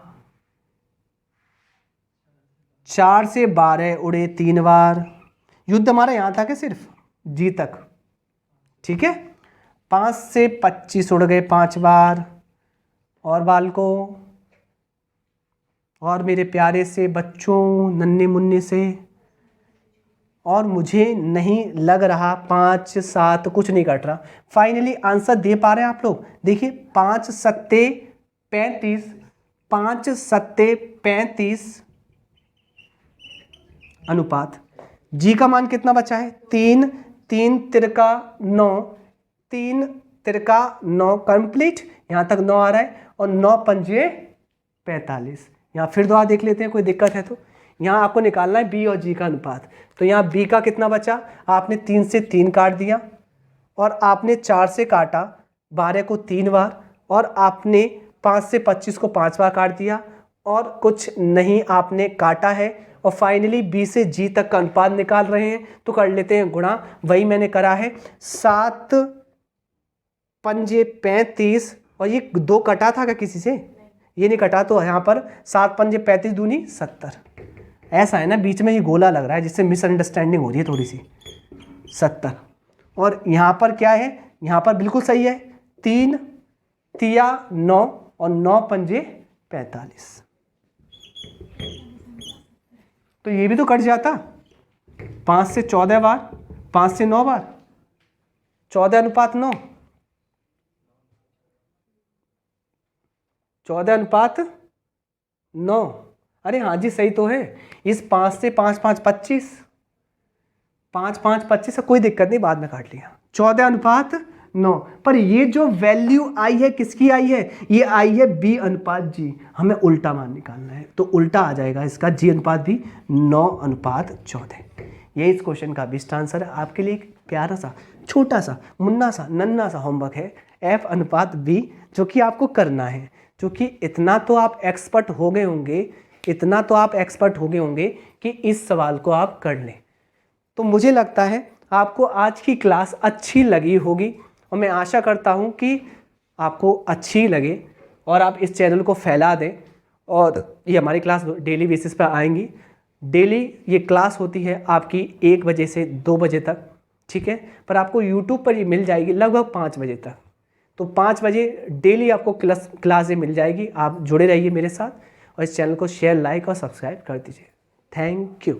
4 से 12 उड़े 3 बार। युद्ध हमारा यहाँ तक है, सिर्फ जी तक, ठीक है। 5 से 25 उड़ गए 5 बार। और बालको और मेरे प्यारे से बच्चों, नन्हे मुन्ने से और मुझे नहीं लग रहा 5 7 कुछ नहीं कट रहा। फाइनली आंसर दे पा रहे हैं आप लोग? देखिए 5 सत्ते 35, 5 सत्ते 35 अनुपात जी का मान कितना बचा है? 3, 3 तिरका 9, 3 तिरका 9 कंप्लीट, यहाँ तक 9 आ रहा है और 9 पंजे 45। यहाँ फिर दोबारा देख लेते हैं, कोई दिक्कत है तो। यहाँ आपको निकालना है बी और जी का अनुपात। तो यहाँ बी का कितना बचा? आपने 3 से 3 काट दिया और आपने 4 से काटा 12 को 3 बार और आपने 5 से 25 को 5 बार काट दिया और कुछ नहीं आपने काटा है और फाइनली बी से जी तक का अनुपात निकाल रहे हैं। तो कर लेते हैं गुणा, वही मैंने करा है। 7 पंजे 35 और ये 2 कटा था क्या किसी से? ये नहीं कटा, तो यहाँ पर 7 पंजे 35 दूनी 70। ऐसा है ना, बीच में ये गोला लग रहा है जिससे मिसअंडरस्टैंडिंग हो रही है थोड़ी सी। 70 और यहाँ पर क्या है? यहाँ पर बिल्कुल सही है, 3 तिया 9 और 9 पंजे 45। तो ये भी तो कट जाता। 5 से 14 बार, 5 से 9 बार, 14 अनुपात 9, 14 अनुपात 9। अरे हाँ जी सही तो है। इस 5 से 5 5 25, 5 5 25 कोई दिक्कत नहीं, बाद में काट लिया। 14 अनुपात 9, पर ये जो वैल्यू आई है किसकी आई है? ये आई है बी अनुपात जी। हमें उल्टा मान निकालना है, तो उल्टा आ जाएगा इसका, जी अनुपात भी 9 अनुपात 14। ये इस क्वेश्चन का बेस्ट आंसर है। आपके लिए एक प्यारा सा छोटा सा मुन्ना सा नन्ना सा होमवर्क है, एफ अनुपात बी, जो कि आपको करना है। क्योंकि इतना तो आप एक्सपर्ट हो गए होंगे, इतना तो आप एक्सपर्ट हो गए होंगे कि इस सवाल को आप कर लें। तो मुझे लगता है आपको आज की क्लास अच्छी लगी होगी और मैं आशा करता हूँ कि आपको अच्छी लगे और आप इस चैनल को फैला दें। और ये हमारी क्लास डेली बेसिस पर आएंगी। डेली ये क्लास होती है आपकी 1 बजे से 2 बजे तक, ठीक है। पर आपको यूट्यूब पर ये मिल जाएगी लगभग 5 बजे तक। तो 5 बजे डेली आपको क्लासें मिल जाएगी। आप जुड़े रहिए मेरे साथ और इस चैनल को शेयर, लाइक और सब्सक्राइब कर दीजिए। Thank you.